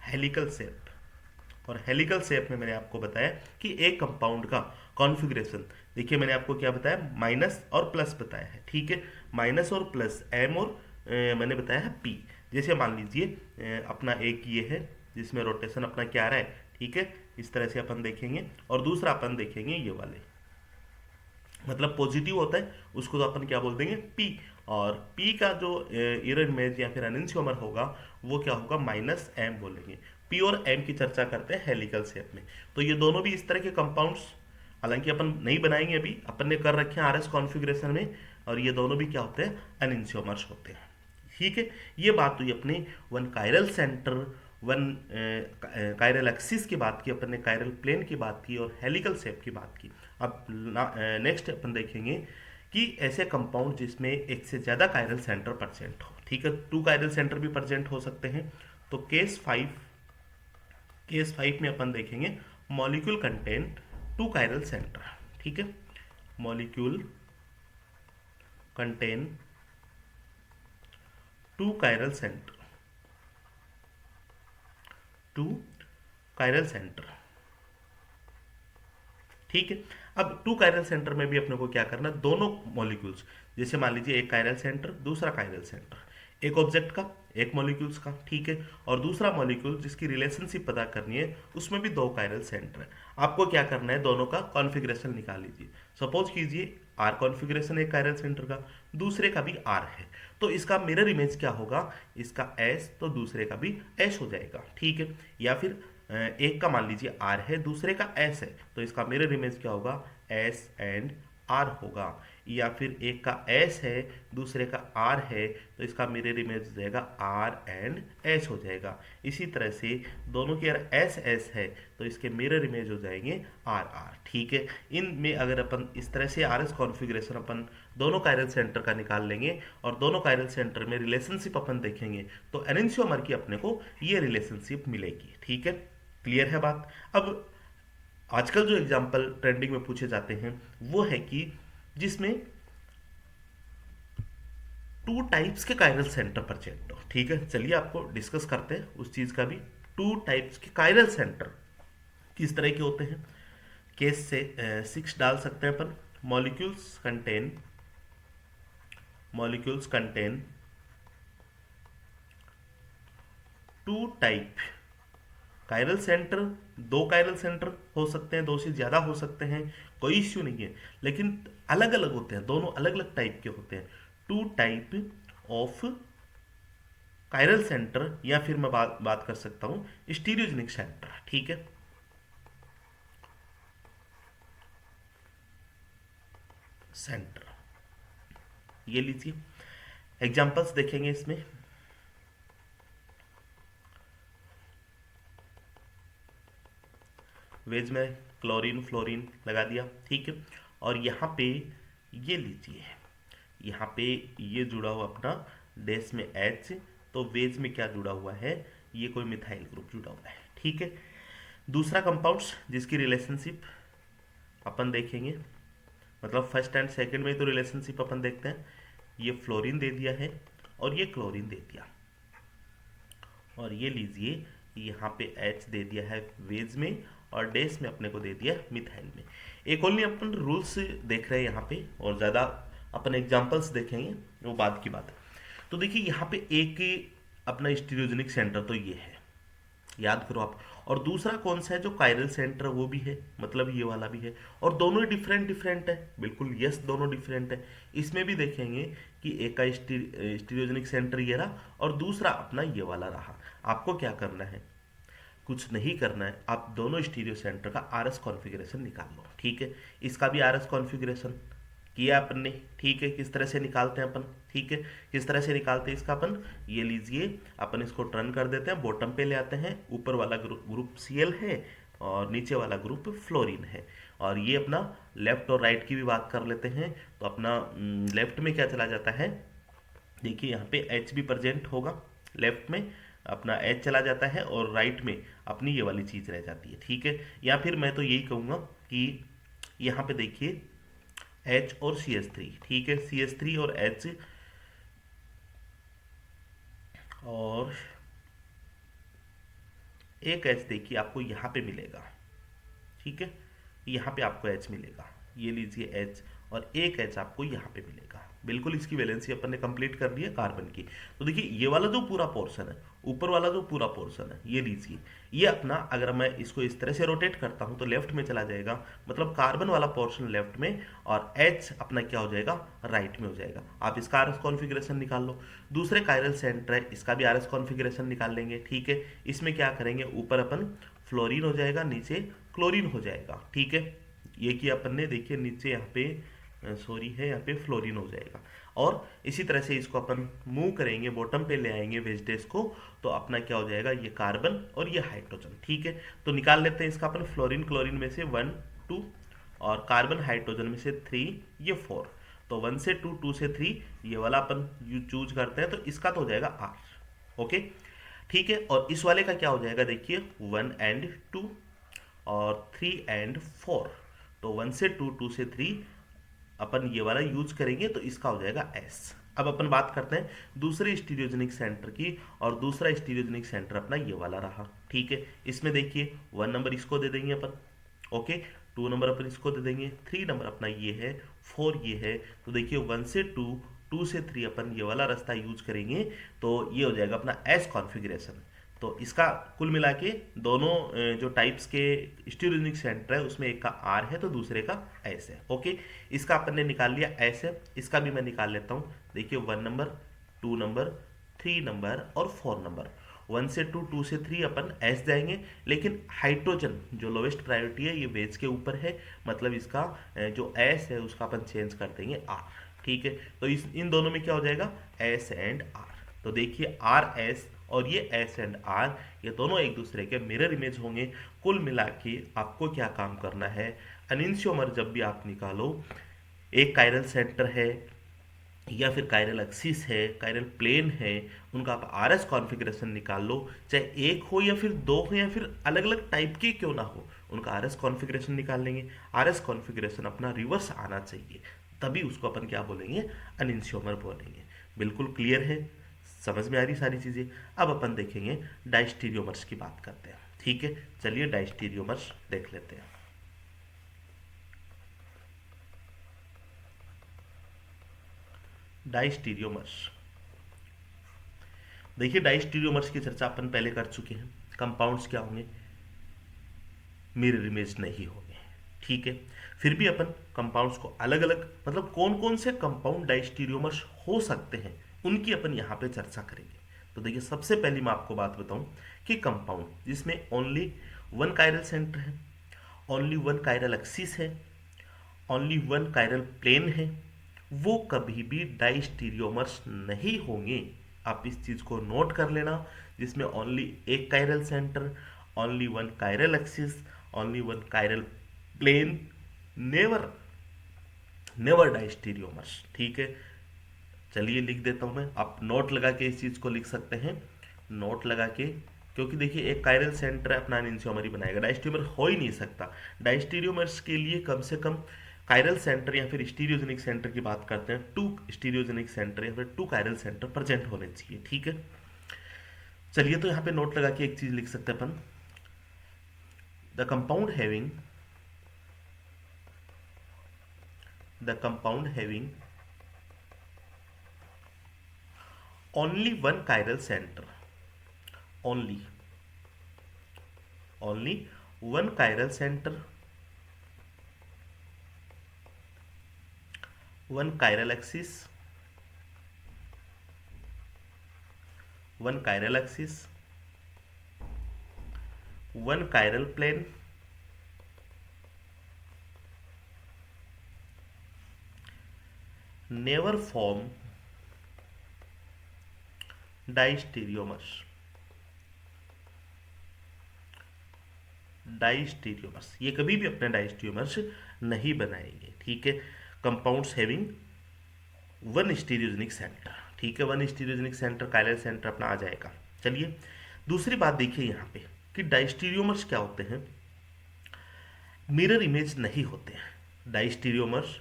हेलिकल शेप। और हेलिकल शेप में मैंने आपको बताया कि एक कंपाउंड का कॉन्फ़िगरेशन, देखिए मैंने आपको क्या बताया, माइनस और प्लस बताया है। ठीक है, माइनस और प्लस, एम और मैंने बताया है पी। जैसे मान लीजिए अपना एक ये है जिसमें रोटेशन अपना क्या आ रहा है। ठीक है, इस तरह से अपन देखेंगे, और दूसरा अपन देखेंगे ये वाले, मतलब पॉजिटिव होता है उसको तो अपन क्या बोल देंगे, पी। और पी का जो इरर इमेज या फिर अनइंशियोमर होगा वो क्या होगा, माइनस एम बोलेंगे। पी और एम की चर्चा करते हैं हेलिकल शेप में। तो ये दोनों भी इस तरह के कंपाउंड्स, हालांकि अपन नहीं बनाएंगे अभी, अपन ने कर रखे हैं आर एस कॉन्फ़िगरेशन में, और ये दोनों भी क्या होते हैं, अनइंशियोमर्स होते हैं। ठीक है, ये बात हुई अपनी one chiral centre, one chiral axis की बात की अपन ने, कायरल प्लेन की बात की, और हेलिकल शेप की बात की। अब नेक्स्ट अपन देखेंगे कि ऐसे कंपाउंड जिसमें एक से ज़्यादा कायरल सेंटर प्रेजेंट हो। ठीक है, 2 कायरल सेंटर भी प्रेजेंट हो सकते हैं। तो केस 5 में अपन देखेंगे मॉलिक्यूल कंटेन 2 कायरल सेंटर। ठीक है, molecule contain 2 chiral center, 2 chiral centre. ठीक है, अब 2 कायरल सेंटर में भी अपने को क्या करना, दोनों मॉलिक्यूल्स, जैसे मान लीजिए एक कायरल सेंटर, दूसरा कायरल सेंटर, एक ऑब्जेक्ट का, एक मॉलिक्यूल्स का। ठीक है, और दूसरा मॉलिक्यूल जिसकी रिलेशनशिप पता करनी है उसमें भी 2 कायरल सेंटर है। आपको क्या करना है, दोनों का कॉन्फ़िगरेशन निकाल लीजिए। सपोज कीजिए आर कॉन्फ़िगरेशन एक कायरल सेंटर का, दूसरे का भी आर है, तो इसका मिरर इमेज क्या होगा, इसका एस तो दूसरे का भी एस हो जाएगा। ठीक है, या फिर एक का मान लीजिए आर है, दूसरे का एस है, तो इसका मिरर इमेज क्या होगा, एस एंड आर होगा। या फिर एक का एस है, दूसरे का आर है, तो इसका मिरर इमेज हो जाएगा आर एंड एस हो जाएगा। इसी तरह से दोनों के अगर एस एस है तो इसके मिरर इमेज हो जाएंगे आर आर। ठीक है, इनमें अगर अपन इस तरह से आर एस कॉन्फ़िगरेशन अपन दोनों कायरल सेंटर का निकाल लेंगे और दोनों कायरल सेंटर में रिलेशनशिप अपन देखेंगे तो एनेंशियोमर की अपने को ये रिलेशनशिप मिलेगी। ठीक है, क्लियर है बात। अब आजकल जो एग्जाम्पल ट्रेंडिंग में पूछे जाते हैं वो है कि जिसमें 2 टाइप्स के कायरल सेंटर प्रेजेंट हो। ठीक है, चलिए आपको डिस्कस करते हैं उस चीज़ का भी। 2 टाइप्स के कायरल सेंटर किस तरह के होते हैं, केस से 6 डाल सकते हैं अपन। Molecules contain 2 type chiral center. 2 chiral center हो सकते हैं, 2 से ज़्यादा हो सकते हैं, कोई इश्यू नहीं है, लेकिन अलग अलग होते हैं, दोनों अलग अलग टाइप के होते हैं। 2 टाइप ऑफ कायरल सेंटर, या फिर मैं बात कर सकता हूं स्टीरियोजेनिक सेंटर। ठीक है, सेंटर ये लीजिए, एग्जांपल्स देखेंगे इसमें। वेज में क्लोरीन फ्लोरीन लगा दिया। ठीक है, और यहाँ पे ये लीजिए, यहाँ पे ये जुड़ा हुआ अपना डैश में एच, तो वेज में क्या जुड़ा हुआ है, ये कोई मिथाइल ग्रुप जुड़ा हुआ है। ठीक है, दूसरा कंपाउंड्स जिसकी रिलेशनशिप अपन देखेंगे, मतलब फर्स्ट एंड सेकंड में तो रिलेशनशिप अपन देखते हैं। ये फ्लोरीन दे दिया है और ये क्लोरीन दे दिया, और ये लीजिए यहाँ पे H दे दिया है वेज में, और डैश में अपने को दे दिया मिथाइल में। एक ओनली अपन रूल्स देख रहे हैं यहाँ पे, और ज़्यादा अपन एग्जांपल्स देखेंगे वो बाद की बात है। तो देखिए यहाँ पे एक अपना स्टीरियोजेनिक सेंटर तो ये है, याद करो आप, और दूसरा कौन सा है जो कायरल सेंटर, वो भी है, मतलब ये वाला भी है, और दोनों डिफरेंट डिफरेंट है। बिल्कुल यस, दोनों डिफरेंट है। इसमें भी देखेंगे कि एक का स्टीरियोजेनिक सेंटर ये रहा और दूसरा अपना ये वाला रहा। आपको क्या करना है, कुछ नहीं करना है, आप दोनों स्टीरियो सेंटर का आरएस कॉन्फ़िगरेशन निकाल लो। ठीक है, इसका भी आरएस कॉन्फ़िगरेशन किया अपन ने। ठीक है, किस तरह से निकालते हैं अपन, ठीक है, किस तरह से निकालते हैं इसका अपन, ये लीजिए, अपन इसको टर्न कर देते हैं, बॉटम पे ले आते हैं। ऊपर वाला ग्रुप Cl है और नीचे वाला ग्रुप फ्लोरीन है। और ये अपना लेफ्ट और राइट की भी बात कर लेते हैं, तो अपना लेफ्ट में क्या चला जाता है, देखिए यहाँ पे H भी प्रेजेंट होगा, लेफ्ट में अपना H चला जाता है और राइट में अपनी ये वाली चीज़ रह जाती है। ठीक है, या फिर मैं तो यही कहूँगा कि यहाँ पे देखिए H और CH3, ठीक है, CH3 और H, और एक H देखिए आपको यहाँ पे मिलेगा। ठीक है, यहाँ पे आपको H मिलेगा, ये लीजिए H, और एक H आपको यहाँ पे मिलेगा। बिल्कुल इसकी वैलेंसी अपन ने कंप्लीट कर ली है कार्बन की। तो देखिए ये वाला जो पूरा पोर्शन है, ऊपर वाला जो पूरा पोर्शन है, ये लीजिए, ये अपना अगर मैं इसको इस तरह से रोटेट करता हूँ तो लेफ्ट में चला जाएगा, मतलब कार्बन वाला पोर्शन लेफ्ट में, और H अपना क्या हो जाएगा, राइट में हो जाएगा। आप इसका आरएस कॉन्फ़िगरेशन निकाल लो। दूसरे कायरल सेंटर है, इसका भी आरएस कॉन्फ़िगरेशन निकाल लेंगे। ठीक है, इसमें क्या करेंगे, ऊपर अपन फ्लोरीन हो जाएगा, नीचे क्लोरीन हो जाएगा। ठीक है, ये किया अपन ने, देखिए नीचे यहाँ पे सॉरी है, यहाँ पे फ्लोरीन हो जाएगा। और इसी तरह से इसको अपन मूव करेंगे, बॉटम पे ले आएंगे वेजडेस को, तो अपना क्या हो जाएगा, ये कार्बन और ये हाइड्रोजन। ठीक है, तो निकाल लेते हैं इसका अपन, फ्लोरीन क्लोरीन में से 1 2, और कार्बन हाइड्रोजन में से 3, ये 4, तो 1 से 2 2 से 3, ये वाला अपन चूज करते हैं, तो इसका तो हो जाएगा R। ओके, ठीक है, और इस वाले का क्या हो जाएगा, देखिए 1 and 2 और 3 and 4, तो 1 से 2 2 से 3 अपन ये वाला यूज करेंगे, तो इसका हो जाएगा S। अब अपन बात करते हैं दूसरे स्टीरियोजेनिक सेंटर की, और दूसरा स्टीरियोजेनिक सेंटर अपना ये वाला रहा। ठीक है, इसमें देखिए 1 नंबर इसको दे देंगे अपन, ओके, 2 नंबर अपन इसको दे देंगे, 3 नंबर अपना ये है, 4 ये है, तो देखिए 1 से 2 2 से 3 अपन ये वाला रास्ता यूज करेंगे, तो ये हो जाएगा अपना S कॉन्फ़िगरेशन। तो इसका कुल मिला के दोनों जो टाइप्स के स्टीरियोजेनिक सेंटर है उसमें एक का R है तो दूसरे का S है। ओके, इसका अपन ने निकाल लिया S है, इसका भी मैं निकाल लेता हूँ। देखिए 1 नंबर 2 नंबर 3 नंबर और 4 नंबर, 1 से 2 2 से 3 अपन S जाएंगे, लेकिन हाइड्रोजन जो लोवेस्ट प्रायोरिटी है ये वेज के ऊपर है, मतलब इसका जो S है उसका अपन चेंज कर देंगे R। ठीक है, तो इन दोनों में क्या हो जाएगा, S एंड R। तो देखिए RS और ये S एंड R, ये दोनों एक दूसरे के मिरर इमेज होंगे। कुल मिला के आपको क्या काम करना है, एनिंशियोमर जब भी आप निकालो, एक कायरल सेंटर है या फिर कायरल एक्सिस है, कायरल प्लेन है, उनका आप आरएस कॉन्फ़िगरेशन निकाल लो, चाहे एक हो या फिर दो हो या फिर अलग अलग टाइप के क्यों ना हो, उनका आरएस कॉन्फ़िगरेशन निकाल लेंगे। आरएस कॉन्फ़िगरेशन अपना रिवर्स आना चाहिए, तभी उसको अपन क्या बोलेंगे, एनिंशियोमर बोलेंगे। बिल्कुल क्लियर है, समझ में आ रही सारी चीज़ें। अब अपन देखेंगे डायस्टीरियोमर्स की बात करते हैं। ठीक है, चलिए डायस्टीरियोमर्स देख लेते हैं। डायस्टीरियोमर्स, देखिए डायस्टीरियोमर्स की चर्चा अपन पहले कर चुके हैं। कंपाउंड्स क्या होंगे, मिरर इमेज नहीं होंगे। ठीक है, फिर भी अपन कंपाउंड्स को अलग अलग, मतलब कौन कौन से कंपाउंड डायस्टीरियोमर्स हो सकते हैं उनकी अपन यहाँ पे चर्चा करेंगे। तो देखिए सबसे पहली मैं आपको बात बताऊं कि कंपाउंड जिसमें ओनली वन कायरल सेंटर है, ओनली वन कायरल एक्सिस है, ओनली वन कायरल प्लेन है, वो कभी भी डाइस्टीरियोमर्स नहीं होंगे। आप इस चीज को नोट कर लेना, जिसमें ओनली एक chiral center, only one chiral axis, only one chiral plane, never never diastereomers. ठीक है, चलिए लिख देता हूं मैं, आप नोट लगा के इस चीज को लिख सकते हैं, नोट लगा के, क्योंकि देखिए एक कायरल सेंटर अपना एनिंसियोमर ही बनाएगा, डाइस्टीरियोमर हो ही नहीं सकता। डाइस्टीरियोमर्स के लिए कम से कम कायरल सेंटर या फिर स्टीरियोजेनिक सेंटर की बात करते हैं, टू स्टीरियोजेनिक सेंटर या फिर टू कायरल सेंटर प्रेजेंट होने चाहिए। ठीक है, चलिए तो यहाँ पे नोट लगा के एक चीज लिख सकते हैं अपन, the compound having only one chiral center, only one chiral center, one chiral axis, one chiral axis, one chiral plane, never form डाइस्टीरियोमर्स, डाइस्टीरियोमर्स ये कभी भी अपने डाइस्टीरियोमर्स नहीं बनाएंगे। ठीक है, compounds having one stereogenic centre. ठीक है, one stereogenic centre chiral centre अपना आ जाएगा। चलिए दूसरी बात देखिए यहाँ पे कि डाइस्टीरियोमर्स क्या होते हैं, मिरर इमेज नहीं होते हैं। Diastereomers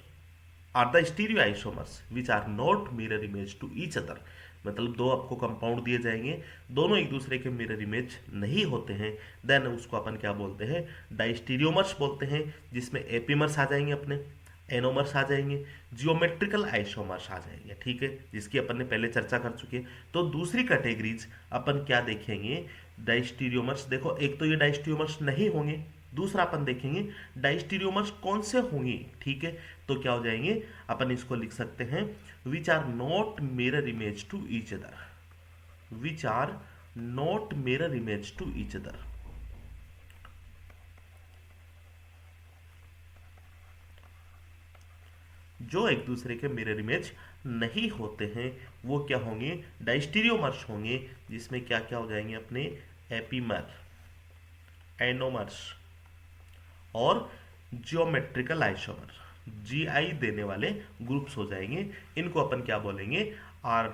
are the stereo isomers which are not mirror image to each other. मतलब दो आपको कंपाउंड दिए जाएंगे, दोनों एक दूसरे के मिरर इमेज नहीं होते हैं, देन उसको अपन क्या बोलते हैं, डाइस्टीरियोमर्स बोलते हैं, जिसमें एपीमर्स आ जाएंगे, अपने एनोमर्स आ जाएंगे, जियोमेट्रिकल आइसोमर्स आ जाएंगे। ठीक है, जिसकी अपन ने पहले चर्चा कर चुके हैं। तो दूसरी कैटेगरीज अपन क्या देखेंगे, डाइस्टीरियोमर्स। देखो एक तो ये डाइस्टीरियोमर्स नहीं होंगे, दूसरा अपन देखेंगे डाइस्टीरियोमर्स कौन से होंगे। ठीक है, तो क्या हो जाएंगे, अपन इसको लिख सकते हैं which are not mirror image to each other, which are not mirror image to each other. जो एक दूसरे के मिरर इमेज नहीं होते हैं वो क्या होंगे, डाइस्टीरियोमर्स होंगे, जिसमें क्या क्या हो जाएंगे अपने, एपीमर, एनोमर्स और जियोमेट्रिकल आइसोमर, जीआई देने वाले ग्रुप्स हो जाएंगे। इनको अपन क्या बोलेंगे, आर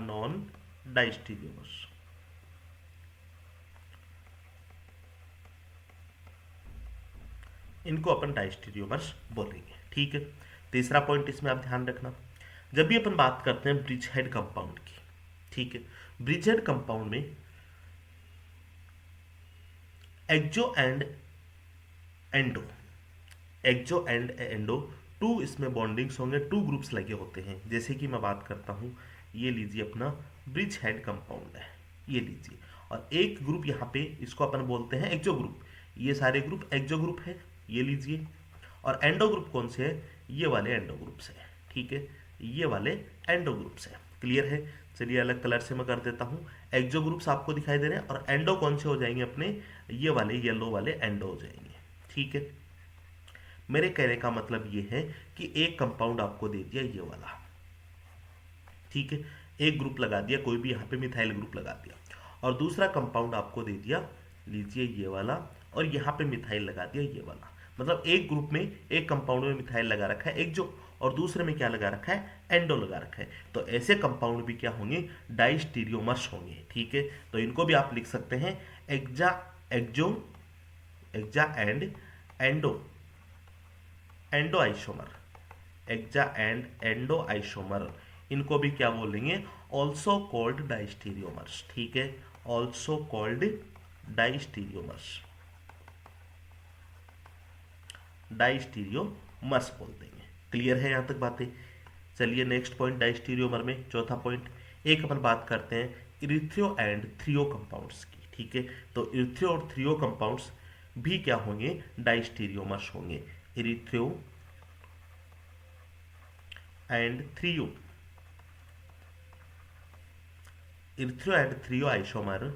नॉन डाइस्टीरियोमर्स। इनको अपन डाइस्टीरियोमर्स बोलेंगे। ठीक है, तीसरा पॉइंट इसमें आप ध्यान रखना, जब भी अपन बात करते हैं ब्रिज हेड कंपाउंड की, ठीक है, ब्रिज हेड कंपाउंड में exo and endo, exo and endo two इसमें बॉन्डिंग्स होंगे, टू ग्रुप्स लगे होते हैं। जैसे कि मैं बात करता हूं, ये लीजिए अपना ब्रिज हेड कंपाउंड है, ये लीजिए, और एक ग्रुप यहाँ पे इसको अपन बोलते हैं एक्जो ग्रुप, ये सारे ग्रुप एक्जो ग्रुप है, ये लीजिए। और एंडो ग्रुप कौन से है, ये वाले एंडो ग्रुप से है। ठीक है, ये वाले एंडो ग्रुप से, क्लियर है। चलिए अलग कलर से मैं कर देता हूँ, एक्जो ग्रुप्स आपको दिखाई दे रहे हैं, और एंडो कौन से हो जाएंगे अपने, ये वाले येलो वाले एंडो हो जाएंगे। ठीक है, मेरे कहने का मतलब ये है कि एक कंपाउंड आपको दे दिया ये वाला, ठीक है, एक ग्रुप लगा दिया, कोई भी यहाँ पे मिथाइल ग्रुप लगा दिया, और दूसरा कंपाउंड आपको दे दिया, लीजिए ये वाला, और यहाँ पे मिथाइल लगा दिया ये वाला। मतलब एक ग्रुप में, एक कंपाउंड में मिथाइल लगा रखा है एक्जो, और दूसरे में क्या लगा रखा है, एंडो लगा रखा है। तो ऐसे कंपाउंड भी क्या होंगे, डाइस्टीरियोमर्स होंगे। ठीक है, तो इनको भी आप लिख सकते हैं exo, exo, exo and endo, endo isomer, exo and endo isomer, इनको भी क्या बोलेंगे, ऑल्सो कॉल्ड डाइस्टीरियोमर्स। ठीक है, ऑल्सो कॉल्ड डाइस्टीरियोमर्स, डाइस्टीरियोमर्स बोल देंगे। क्लियर है यहाँ तक बातें। चलिए नेक्स्ट पॉइंट डाइस्टीरियोमर में चौथा पॉइंट, एक अपन बात करते हैं इरिथ्रियो एंड थ्रियो कंपाउंड्स की। ठीक है, तो इरिथ्रियो और थ्रियो कंपाउंड्स भी क्या होंगे, डाइस्टीरियोमर्स होंगे। Erythro and threo erythro and threo isomer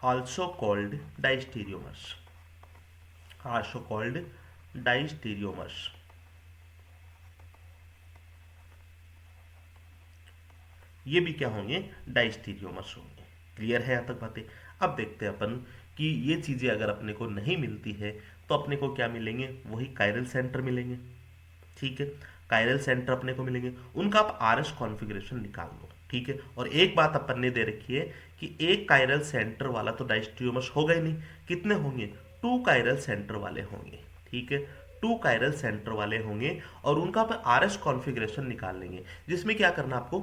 also called diastereomers, also called diastereomers। ये भी क्या होंगे, डाइस्टीरियोमर्स होंगे। क्लियर है यहाँ तक बातें। अब देखते हैं अपन कि ये चीज़ें अगर अपने को नहीं मिलती है तो अपने को क्या मिलेंगे, वही कायरल सेंटर मिलेंगे। ठीक है, कायरल सेंटर अपने को मिलेंगे, उनका आप आर एस कॉन्फ़िगरेशन निकाल लो। ठीक है, और एक बात अपन ने दे रखी है कि एक कायरल सेंटर वाला तो डाइस्टीरियोमर्स होगा ही नहीं, कितने होंगे, टू कायरल सेंटर वाले होंगे। ठीक है, टू कायरल सेंटर वाले होंगे और उनका अपन आर एस कॉन्फ़िगरेशन निकाल लेंगे, जिसमें क्या करना आपको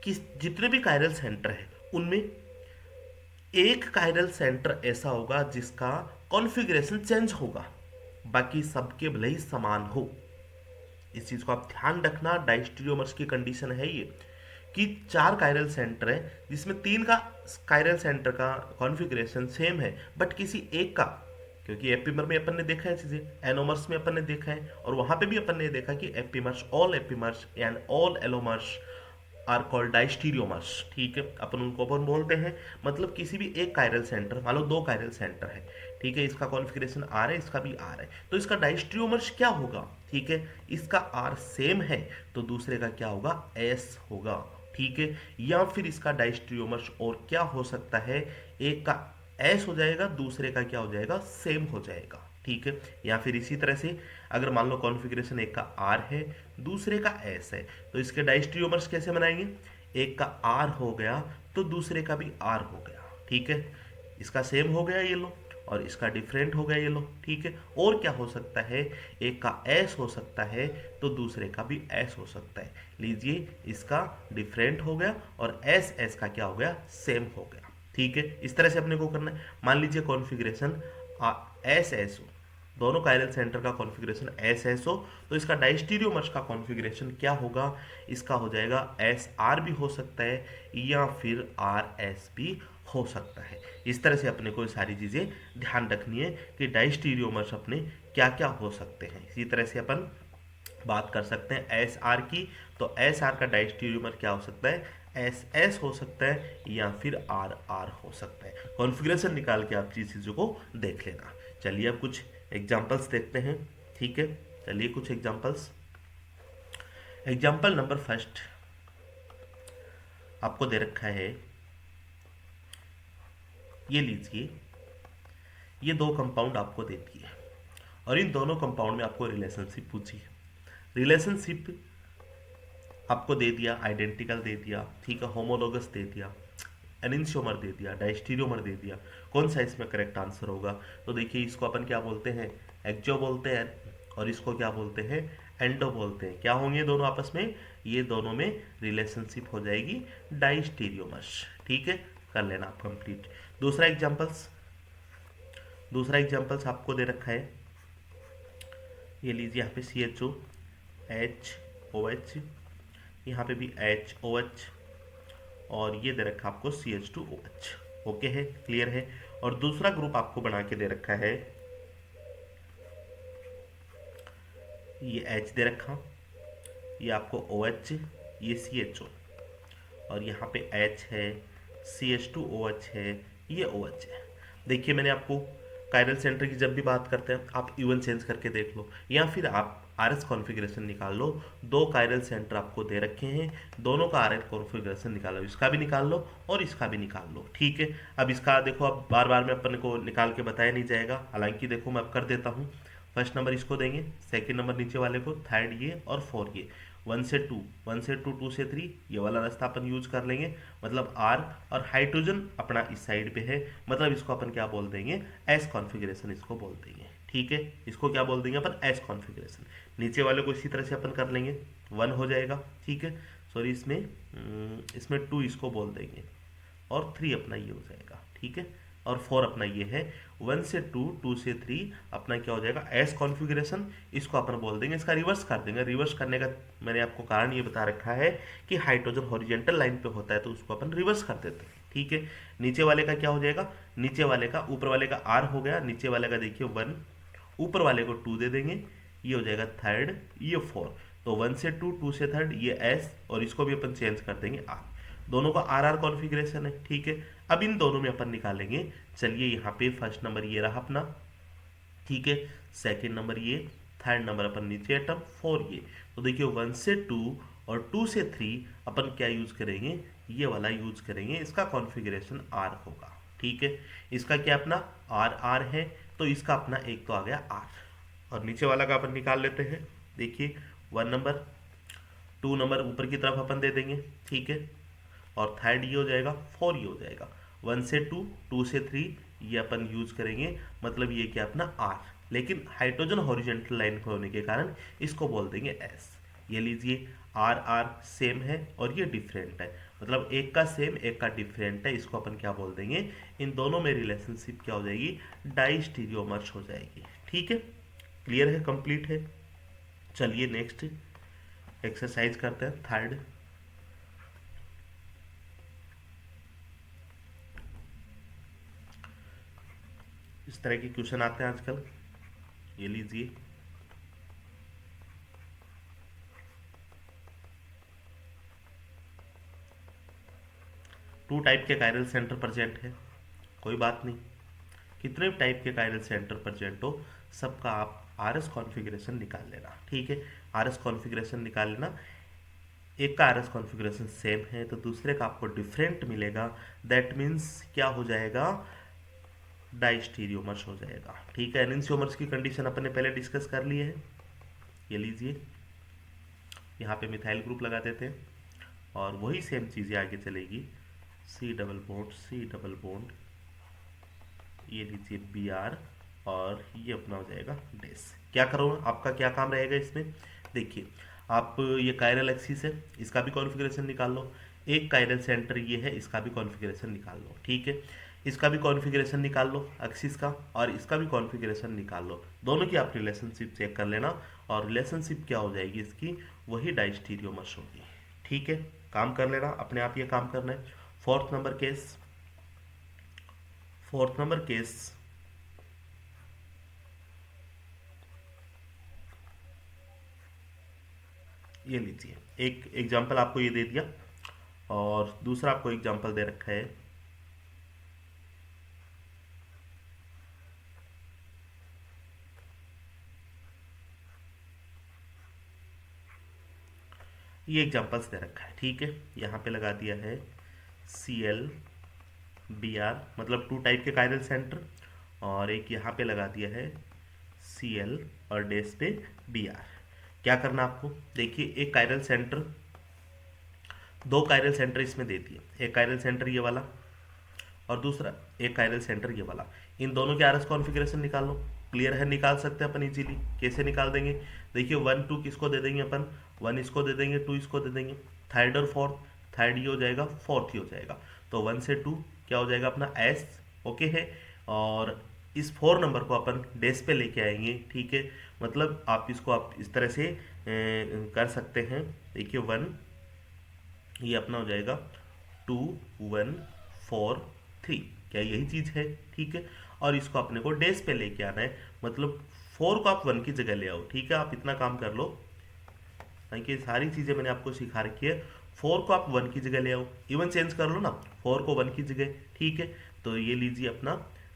कि जितने भी कायरल सेंटर है उनमें एक कायरल सेंटर ऐसा होगा जिसका कॉन्फ़िगरेशन चेंज होगा, बाकी सबके भले ही समान हो। इस चीज़ को आप ध्यान रखना, डायस्टेरियोमर्स की कंडीशन है ये कि चार कायरल सेंटर है जिसमें तीन का कायरल सेंटर का कॉन्फ़िगरेशन सेम है बट किसी एक का, क्योंकि एपीमर में अपन ने देखा है चीज़ें, एनोमर्स में अपन ने देखा है और वहाँ पे भी अपन ने देखा कि epimers and all allomers are called diastereomers. ठीक है, अपन उनको अपन बोलते हैं, मतलब किसी भी एक कायरल सेंटर, मान लो दो कायरल सेंटर है, ठीक है, इसका कॉन्फ़िगरेशन आर है, इसका भी आर है, तो इसका डायस्टीरियोमर्स क्या होगा, ठीक है, इसका आर सेम है तो दूसरे का क्या होगा, एस होगा। ठीक है, या फिर इसका डायस्टीरियोमर्स और क्या हो सकता है, एक का एस हो जाएगा, दूसरे का क्या हो जाएगा, सेम हो जाएगा। ठीक है, या फिर इसी तरह से अगर मान लो कॉन्फ़िगरेशन एक का आर है दूसरे का एस है तो इसके डायस्टीरियोमर्स कैसे बनाएंगे, एक का आर हो गया तो दूसरे का भी आर हो गया। ठीक है, इसका सेम हो गया ये लो और इसका डिफरेंट हो गया ये लो। ठीक है, और क्या हो सकता है, एक का एस हो सकता है तो दूसरे का भी एस हो सकता है। लीजिए, इसका डिफरेंट हो गया और एस एस का क्या हो गया, सेम हो गया। ठीक है, इस तरह से अपने को करना है। मान लीजिए कॉन्फ़िगरेशन एस एस हो, दोनों कायरल सेंटर का कॉन्फ़िगरेशन एस एस हो तो इसका डायस्टीरियोमर्स का कॉन्फ़िगरेशन क्या होगा, इसका हो जाएगा एस आर भी हो सकता है या फिर आर एस भी हो सकता है। इस तरह से अपने को सारी चीज़ें ध्यान रखनी है कि डायस्टीरियोमर्स अपने क्या क्या हो सकते हैं। इसी तरह से अपन बात कर सकते हैं एस आर की, तो एस आर का डायस्टीरियोमर क्या हो सकता है, एस एस हो सकता है या फिर आर आर हो सकता है। कॉन्फ़िगरेशन निकाल के आप चीज़ों को देख लेना। चलिए अब कुछ एग्जाम्पल्स देखते हैं। ठीक है, चलिए कुछ एग्जाम्पल्स। एग्जाम्पल नंबर फर्स्ट आपको दे रखा है, ये लीजिए, ये दो कंपाउंड आपको देती है और इन दोनों कंपाउंड में आपको रिलेशनशिप पूछी है। रिलेशनशिप आपको दे दिया, आइडेंटिकल दे दिया, ठीक है, होमोलोगस दे दिया, एनिंशियोमर दे दिया, डायस्टीरियोमर दे दिया। कौन सा इसमें करेक्ट आंसर होगा, तो देखिए इसको अपन क्या बोलते हैं, एक्जो बोलते हैं और इसको क्या बोलते हैं, एंडो बोलते हैं। क्या होंगे दोनों आपस में, ये दोनों में रिलेशनशिप हो जाएगी डायस्टीरियोमर्स। ठीक है, कर लेना आप कंप्लीट। दूसरा एग्जांपल्स, दूसरा एग्जांपल्स आपको दे रखा है, ये लीजिए, यहाँ पे C H O H O H, यहाँ पे भी एच ओ एच और ये दे रखा आपको C H two O H. Okay है, क्लियर है। और दूसरा ग्रुप आपको बना के दे रखा है, ये एच दे रखा, ये आपको ओ एच, ये सी एच ओ और यहाँ पे एच है, C H two O H है, ये ओ एच है। देखिए मैंने आपको कायरल सेंटर की जब भी बात करते हैं आप इवन चेंज करके देख लो या फिर आप आर एस कॉन्फ़िगरेशन निकाल लो। दो कायरल सेंटर आपको दे रखे हैं, दोनों का आर एस कॉन्फ़िगरेशन निकाल लो, इसका भी निकाल लो और इसका भी निकाल लो। ठीक है, अब इसका देखो, अब बार बार में अपन को निकाल के बताया नहीं जाएगा, हालांकि देखो मैं अब कर देता हूँ। फर्स्ट नंबर इसको देंगे, सेकंड नंबर नीचे वाले को, थर्ड ये और फोर्थ ये, वन से टू, वन से टू, टू से थ्री, ये वाला रास्ता अपन यूज कर लेंगे, मतलब आर, और हाइड्रोजन अपना इस साइड पे है, मतलब इसको अपन क्या बोल देंगे, एस कॉन्फ़िगरेशन इसको बोल देंगे। ठीक है, इसको क्या बोल देंगे अपन, एस कॉन्फ़िगरेशन। नीचे वाले को इसी तरह से अपन कर लेंगे, वन हो जाएगा। ठीक है, सॉरी इसमें टू इसको बोल देंगे और थ्री अपना ये हो जाएगा। ठीक है, और फोर अपना ये है, वन से टू, टू से थ्री अपना क्या हो जाएगा, एस कॉन्फ़िगरेशन, इसको अपन बोल देंगे, इसका रिवर्स कर देंगे। रिवर्स करने का मैंने आपको कारण ये बता रखा है कि हाइड्रोजन हॉरिजेंटल लाइन पे होता है तो उसको अपन रिवर्स कर देते हैं। ठीक है, नीचे वाले का क्या हो जाएगा, नीचे वाले का, ऊपर वाले का आर हो गया, नीचे वाले का देखिए वन, ऊपर वाले को टू दे देंगे, ये हो जाएगा थर्ड, ये फोर, तो 1 से 2, 2 से 3 ये S, और इसको भी अपन चेंज कर देंगे R। दोनों का आर आर कॉन्फ़िगरेशन है, ठीक है। अब इन दोनों में अपन निकालेंगे। चलिए यहाँ पे फर्स्ट नंबर ये रहा अपना, ठीक है, सेकंड नंबर ये, थर्ड नंबर अपन नीचे एटम, 4 ये। तो देखिए 1 से 2 और 2 से 3 अपन क्या यूज करेंगे, ये वाला यूज करेंगे, इसका कॉन्फ़िगरेशन आर होगा, ठीक है। इसका क्या अपना आर आर है, तो इसका अपना एक तो आ गया आर, और नीचे वाला का अपन निकाल लेते हैं। देखिए 1 नंबर, 2 नंबर ऊपर की तरफ अपन दे देंगे, ठीक है, और थर्ड ये हो जाएगा, 4 ये हो जाएगा। 1 से 2, 2 से 3 ये अपन यूज करेंगे, मतलब ये क्या अपना आर, लेकिन हाइड्रोजन हॉरिजॉन्टल लाइन पे होने के कारण इसको बोल देंगे एस। ये लीजिए आर आर सेम है और ये डिफरेंट है, मतलब एक का सेम एक का डिफरेंट है, इसको अपन क्या बोल देंगे, इन दोनों में रिलेशनशिप क्या हो जाएगी, डाइस्टीरियोमर्स हो जाएगी, ठीक है। क्लियर है, कंप्लीट है। चलिए नेक्स्ट एक्सरसाइज करते हैं, थर्ड। इस तरह के क्वेश्चन आते हैं आजकल, ये लीजिए। टू टाइप के कायरल सेंटर प्रेजेंट है, कोई बात नहीं, कितने टाइप के कायरल सेंटर प्रेजेंट हो सबका आप आर एस कॉन्फ़िगरेशन निकाल लेना, ठीक है। आर एस कॉन्फ़िगरेशन निकाल लेना, एक का आर एस कॉन्फ़िगरेशन सेम है तो दूसरे का आपको डिफरेंट मिलेगा, दैट मीन्स क्या हो जाएगा, डाइस्टीरियोमर्स हो जाएगा, ठीक है। एनिंसियोमर्स की कंडीशन अपन ने पहले डिस्कस कर ली है। ये लीजिए यहाँ पे मिथाइल ग्रुप लगा देते हैं, और वही सेम चीज़ें आगे चलेगी, C double bond, C double bond, ये लीजिए बी आर, और ये अपना हो जाएगा डेस। क्या करो, आपका क्या काम रहेगा इसमें, देखिए आप ये कायरल एक्सिस है, इसका भी कॉन्फ़िगरेशन निकाल लो, एक कायरल सेंटर ये है, इसका भी कॉन्फ़िगरेशन निकाल लो, ठीक है। इसका भी कॉन्फ़िगरेशन निकाल लो एक्सिस का, और इसका भी कॉन्फ़िगरेशन निकाल लो, दोनों की आप रिलेशनशिप चेक कर लेना, और रिलेशनशिप क्या हो जाएगी इसकी, वही डाइस्टीरियोमर्स होगी, ठीक है। काम कर लेना, अपने आप ये काम करना है। Fourth number case, fourth number case, ये लीजिए, एक एग्जांपल आपको ये दे दिया, और दूसरा आपको एग्जांपल दे रखा है। ये एग्जांपल्स दे रखा है, ठीक है। यहाँ पे लगा दिया है सी एल बी आर, मतलब टू टाइप के कायरल सेंटर, और एक यहाँ पे लगा दिया है सी एल और डेस पे बी आर। क्या करना आपको, देखिए एक कायरल सेंटर, दो कायरल सेंटर इसमें दे दिए, एक कायरल सेंटर ये वाला और दूसरा एक कायरल सेंटर ये वाला, इन दोनों के आरएस कॉन्फ़िगरेशन निकाल लो। क्लियर है, निकाल सकते हैं अपन इजीली। कैसे निकाल देंगे, देखिए 1 2 किसको दे देंगे अपन, 1 इसको दे देंगे, 2 इसको दे देंगे, थर्ड और फोर्थ, थर्ड ये हो जाएगा, फोर्थ ही हो जाएगा, तो 1 से 2 क्या हो जाएगा अपना एस, ओके है। और इस 4 नंबर को अपन डेस पे लेके आएंगे, ठीक है, मतलब आप इसको आप इस तरह से कर सकते हैं। देखिए 1 ये अपना हो जाएगा 2 1 4 3, क्या यही चीज़ है, ठीक है। और इसको अपने को डेज पे लेके आना है, मतलब 4 को आप 1 की जगह ले आओ, ठीक है। आप इतना काम कर लो, ताकि सारी चीज़ें मैंने आपको सिखा रखी है। 4 को आप 1 की जगह ले आओ, इवन चेंज कर लो ना, 4 को 1 की जगह, ठीक है। तो ये लीजिए अपना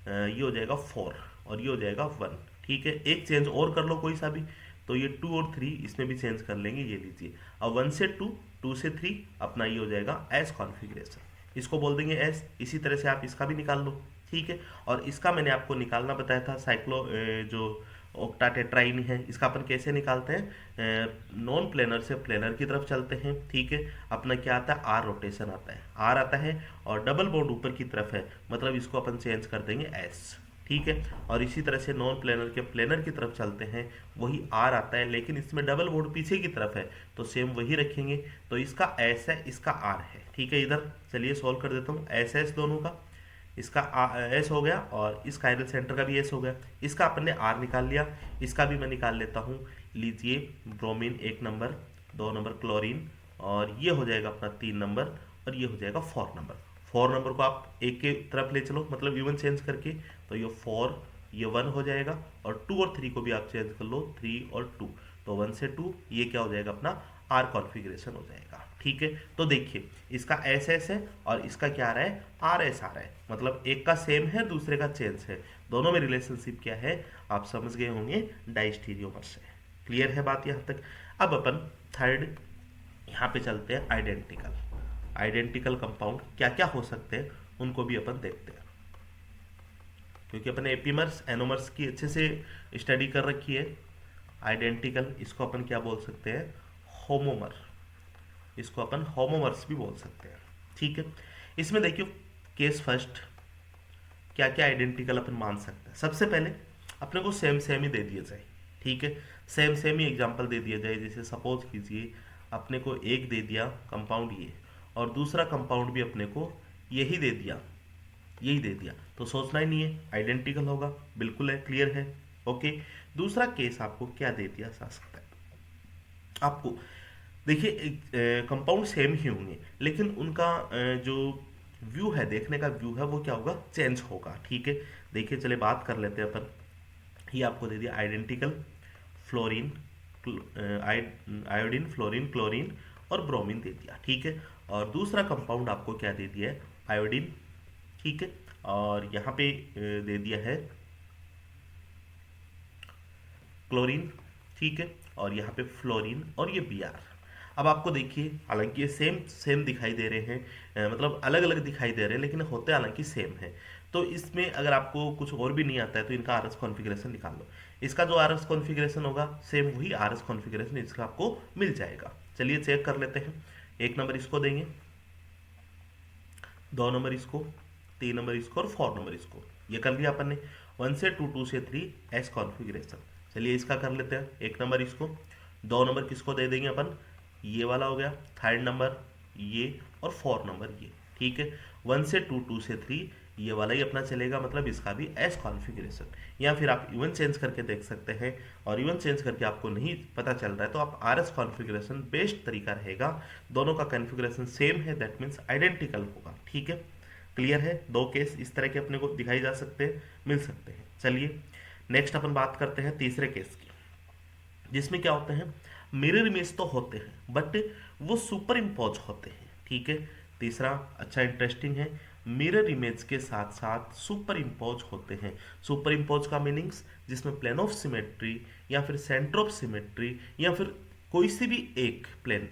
ये हो जाएगा 4 और ये हो जाएगा 1, ठीक है। एक चेंज और कर लो कोई सा भी, तो ये 2 और 3 इसमें भी चेंज कर लेंगे, ये लीजिए। अब 1 से 2, 2 से 3 अपना ये हो जाएगा एस कॉन्फ़िगरेशन, इसको बोल देंगे एस। इसी तरह से आप इसका भी निकाल लो, ठीक है। और इसका मैंने आपको निकालना बताया था, साइक्लो जो ऑक्टाटेट्राइन है, इसका अपन कैसे निकालते हैं, नॉन प्लेनर से प्लेनर की तरफ चलते हैं, ठीक है। अपना क्या आता है, आर रोटेशन आता है, आर आता है, और डबल बॉन्ड ऊपर की तरफ है, मतलब इसको अपन चेंज कर देंगे एस, ठीक है। और इसी तरह से नॉन प्लेनर के प्लेनर की तरफ चलते हैं, वही आर आता है, लेकिन इसमें डबल बॉन्ड पीछे की तरफ है, तो सेम वही रखेंगे। तो इसका एस है, इसका आर है, ठीक है। इधर चलिए सॉल्व कर देता हूँ, एस एस दोनों का, इसका एस हो गया और इस कायरल सेंटर का भी एस हो गया। इसका अपन ने आर निकाल लिया, इसका भी मैं निकाल लेता हूँ। लीजिए ब्रोमीन 1 नंबर, 2 नंबर क्लोरीन, और ये हो जाएगा अपना 3 नंबर, और ये हो जाएगा 4 नंबर। 4 नंबर को आप एक के तरफ ले चलो, मतलब इवन चेंज करके, तो ये 4 ये 1 हो जाएगा, और 2 और 3 को भी आप चेंज कर लो, 3 और 2, तो 1 से 2 ये क्या हो जाएगा अपना आर कॉन्फ़िगरेशन हो जाएगा। ठीक है, तो देखिए इसका एस एस है और इसका क्या आ रहा है, आर एस आ रहा है, मतलब एक का सेम है दूसरे का चेंज है, दोनों में रिलेशनशिप क्या है आप समझ गए होंगे, डाइस्टीरियोमर से। क्लियर है बात यहाँ तक। अब अपन थर्ड यहाँ पे चलते हैं, आइडेंटिकल। आइडेंटिकल कंपाउंड क्या क्या हो सकते हैं उनको भी अपन देखते हैं, क्योंकि अपने एपीमर्स एनोमर्स की अच्छे से स्टडी कर रखी है। आइडेंटिकल इसको अपन क्या बोल सकते हैं, होमोमर, इसको अपन होमोमर्स भी बोल सकते हैं। ठीक है, इसमें देखियो केस फर्स्ट क्या क्या आइडेंटिकल अपन मान सकते हैं। सबसे पहले अपने को सेम सेम ही दे दिया जाए। ठीक है, सेम सेम ही एग्जांपल दे दिया जाए, जैसे सपोज कीजिए अपने को एक दे दिया कंपाउंड ये, और दूसरा कंपाउंड भी अपने को यही दे दिया, यही दे दिया, तो सोचना ही नहीं है, आइडेंटिकल होगा, बिल्कुल है, क्लियर है। ओके, दूसरा केस आपको क्या दे दिया जा सकता है, आपको देखिए कंपाउंड सेम ही होंगे लेकिन उनका जो व्यू है, देखने का व्यू है, वो क्या होगा, चेंज होगा। ठीक है, देखिए चले बात कर लेते हैं अपन। ये आपको दे दिया identical fluorine, iodine, fluorine, chlorine और ब्रोमीन दे दिया। ठीक है, और दूसरा कंपाउंड आपको क्या दे दिया है, आयोडीन। ठीक है, और यहाँ पे दे दिया है क्लोरीन। ठीक है, और यहाँ पे फ्लोरीन और ये बी आर। अब आपको देखिए हालांकि ये सेम सेम दिखाई दे रहे हैं, मतलब अलग अलग दिखाई दे रहे हैं लेकिन होते हालांकि सेम है। तो इसमें अगर आपको कुछ और भी नहीं आता है तो इनका आर एस कॉन्फ़िगरेशन निकाल लो। इसका जो आर एस कॉन्फ़िगरेशन होगा सेम वही आर एस कॉन्फ़िगरेशन इसका आपको मिल जाएगा। चलिए चेक कर लेते हैं। 1 नंबर इसको देंगे, 2 नंबर इसको, 3 नंबर इसको और 4 नंबर इसको। ये कर लिया अपन ने 1 से 2, 2 से 3 एस कॉन्फ़िगरेशन। चलिए इसका कर लेते हैं। 1 नंबर इसको, 2 नंबर किसको दे देंगे अपन, ये वाला हो गया, 3rd नंबर ये और 4 नंबर ये। ठीक है, 1 से 2, 2 से 3 ये वाला ही अपना चलेगा, मतलब इसका भी एस कॉन्फ़िगरेशन। या फिर आप इवन चेंज करके देख सकते हैं, और इवन चेंज करके आपको नहीं पता चल रहा है तो आप आर एस कॉन्फ़िगरेशन बेस्ट तरीका रहेगा। दोनों का कॉन्फ़िगरेशन सेम है, दैट मीन्स आइडेंटिकल होगा। ठीक है, क्लियर है। 2 केस इस तरह के अपने को दिखाई जा सकते हैं, मिल सकते हैं। चलिए नेक्स्ट अपन बात करते हैं तीसरे केस की, जिसमें क्या होते हैं, मिरर इमेज तो होते हैं बट वो सुपर इम्पोज होते हैं। ठीक है, तीसरा अच्छा इंटरेस्टिंग है, मिरर इमेज के साथ साथ सुपर इम्पोज होते हैं। सुपर इम्पोज का मीनिंग्स जिसमें प्लेन ऑफ सिमेट्री या फिर सेंटर ऑफ सिमेट्री या फिर कोई सी भी एक प्लेन,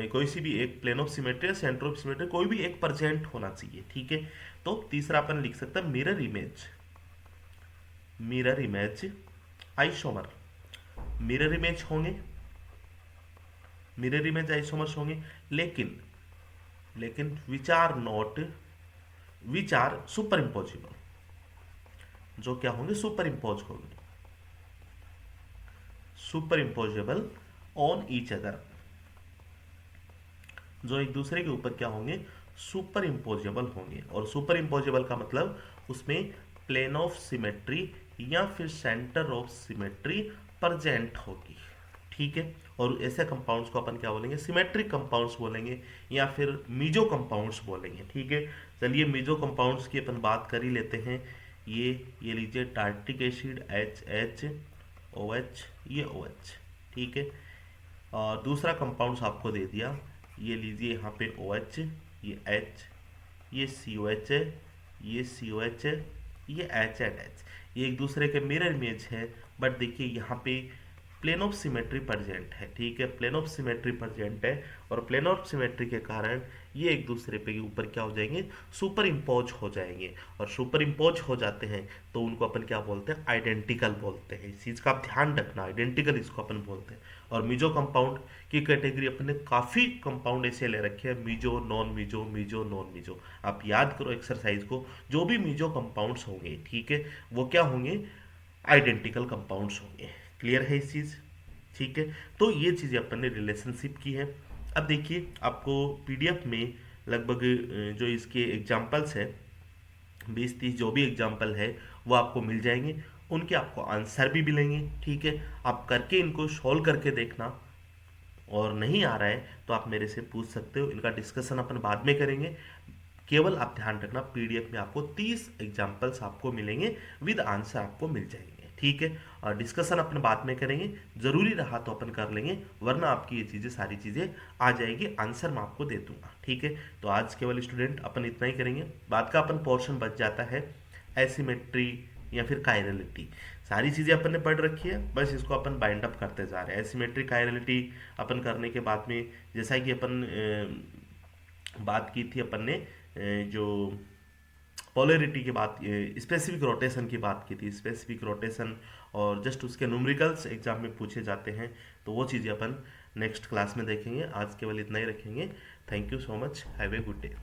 कोई सी भी एक प्लेन ऑफ सिमेट्री या सेंटर ऑफ सिमेट्री कोई भी एक प्रेजेंट होना चाहिए। ठीक है, तो तीसरा अपन लिख सकते हैं mirror image, mirror image isomer. Mirror image होंगे, मिरर इमेज आइसोमर्स होंगे, लेकिन लेकिन which are not, which are superimposable, जो क्या होंगे, सुपर इम्पोज होंगे, superimposable on each other, जो एक दूसरे के ऊपर क्या होंगे, सुपर इम्पोजेबल होंगे। और सुपर इम्पोजेबल का मतलब उसमें प्लेन ऑफ सिमेट्री या फिर सेंटर ऑफ सिमेट्री प्रेजेंट होगी। ठीक है, और ऐसे कंपाउंड्स को अपन क्या बोलेंगे, सिमेट्रिक कंपाउंड्स बोलेंगे या फिर मीजो कंपाउंड्स बोलेंगे। ठीक है, चलिए मीजो कंपाउंड्स की अपन बात कर ही लेते हैं। ये लीजिए tartaric acid H H O H, ये ओ एच। ठीक है, और दूसरा कंपाउंड्स आपको दे दिया, ये लीजिए यहाँ पे ओ एच, ये एच, ये सी ओ एच है, ये सी ओ एच है, ये एच एंड एच। ये एक दूसरे के मिरर इमेज है, बट देखिए यहाँ पे प्लेन ऑफ सिमेट्री प्रेजेंट है। ठीक है, प्लेन ऑफ सिमेट्री प्रेजेंट है, और प्लेन ऑफ सिमेट्री के कारण ये एक दूसरे पे ऊपर क्या हो जाएंगे, सुपर इम्पोज हो जाएंगे। और सुपर इम्पोज हो जाते हैं तो उनको अपन क्या बोलते हैं, आइडेंटिकल बोलते हैं। इस चीज़ का आप ध्यान रखना, आइडेंटिकल इसको अपन बोलते हैं। और मीजो कंपाउंड की कैटेगरी अपन ने काफ़ी कंपाउंड ऐसे ले रखे हैं, meso, non meso, meso, non meso. आप याद करो एक्सरसाइज को, जो भी मीजो कंपाउंड्स होंगे, ठीक है, वो क्या होंगे, आइडेंटिकल कंपाउंड्स होंगे। क्लियर है इस चीज़। ठीक है, तो ये चीज़ें अपन ने रिलेशनशिप की है। अब देखिए आपको पीडीएफ में लगभग जो इसके एग्जाम्पल्स है 20-30 जो भी एग्जाम्पल है वो आपको मिल जाएंगे, उनके आपको आंसर भी मिलेंगे। ठीक है, आप करके इनको सॉल्व करके देखना, और नहीं आ रहा है तो आप मेरे से पूछ सकते हो, इनका डिस्कशन अपन बाद में करेंगे। केवल आप ध्यान रखना, पीडीएफ में आपको 30 एग्जाम्पल्स आपको मिलेंगे, विद आंसर आपको मिल जाएंगे, ठीक है। और डिस्कशन अपन बाद में करेंगे, जरूरी रहा तो अपन कर लेंगे, वरना आपकी ये चीज़ें सारी चीज़ें आ जाएगी, आंसर मैं आपको दे दूंगा, ठीक है। तो आज केवल स्टूडेंट अपन इतना ही करेंगे, बाद का अपन पोर्शन बच जाता है एसिमेट्री या फिर कायरलिटी। सारी चीज़ें अपन ने पढ़ रखी है, बस इसको अपन बाइंड अप करते जा रहे हैं। एसिमेट्री कायरलिटी अपन करने के बाद में, जैसा कि अपन बात की थी अपन ने, जो पोलरिटी की बात, स्पेसिफिक रोटेशन की बात की थी, स्पेसिफिक रोटेशन और जस्ट उसके न्यूमेरिकल्स एग्जाम में पूछे जाते हैं, तो वो चीज़ें अपन नेक्स्ट क्लास में देखेंगे। आज केवल इतना ही रखेंगे। Thank you so much, have a good day.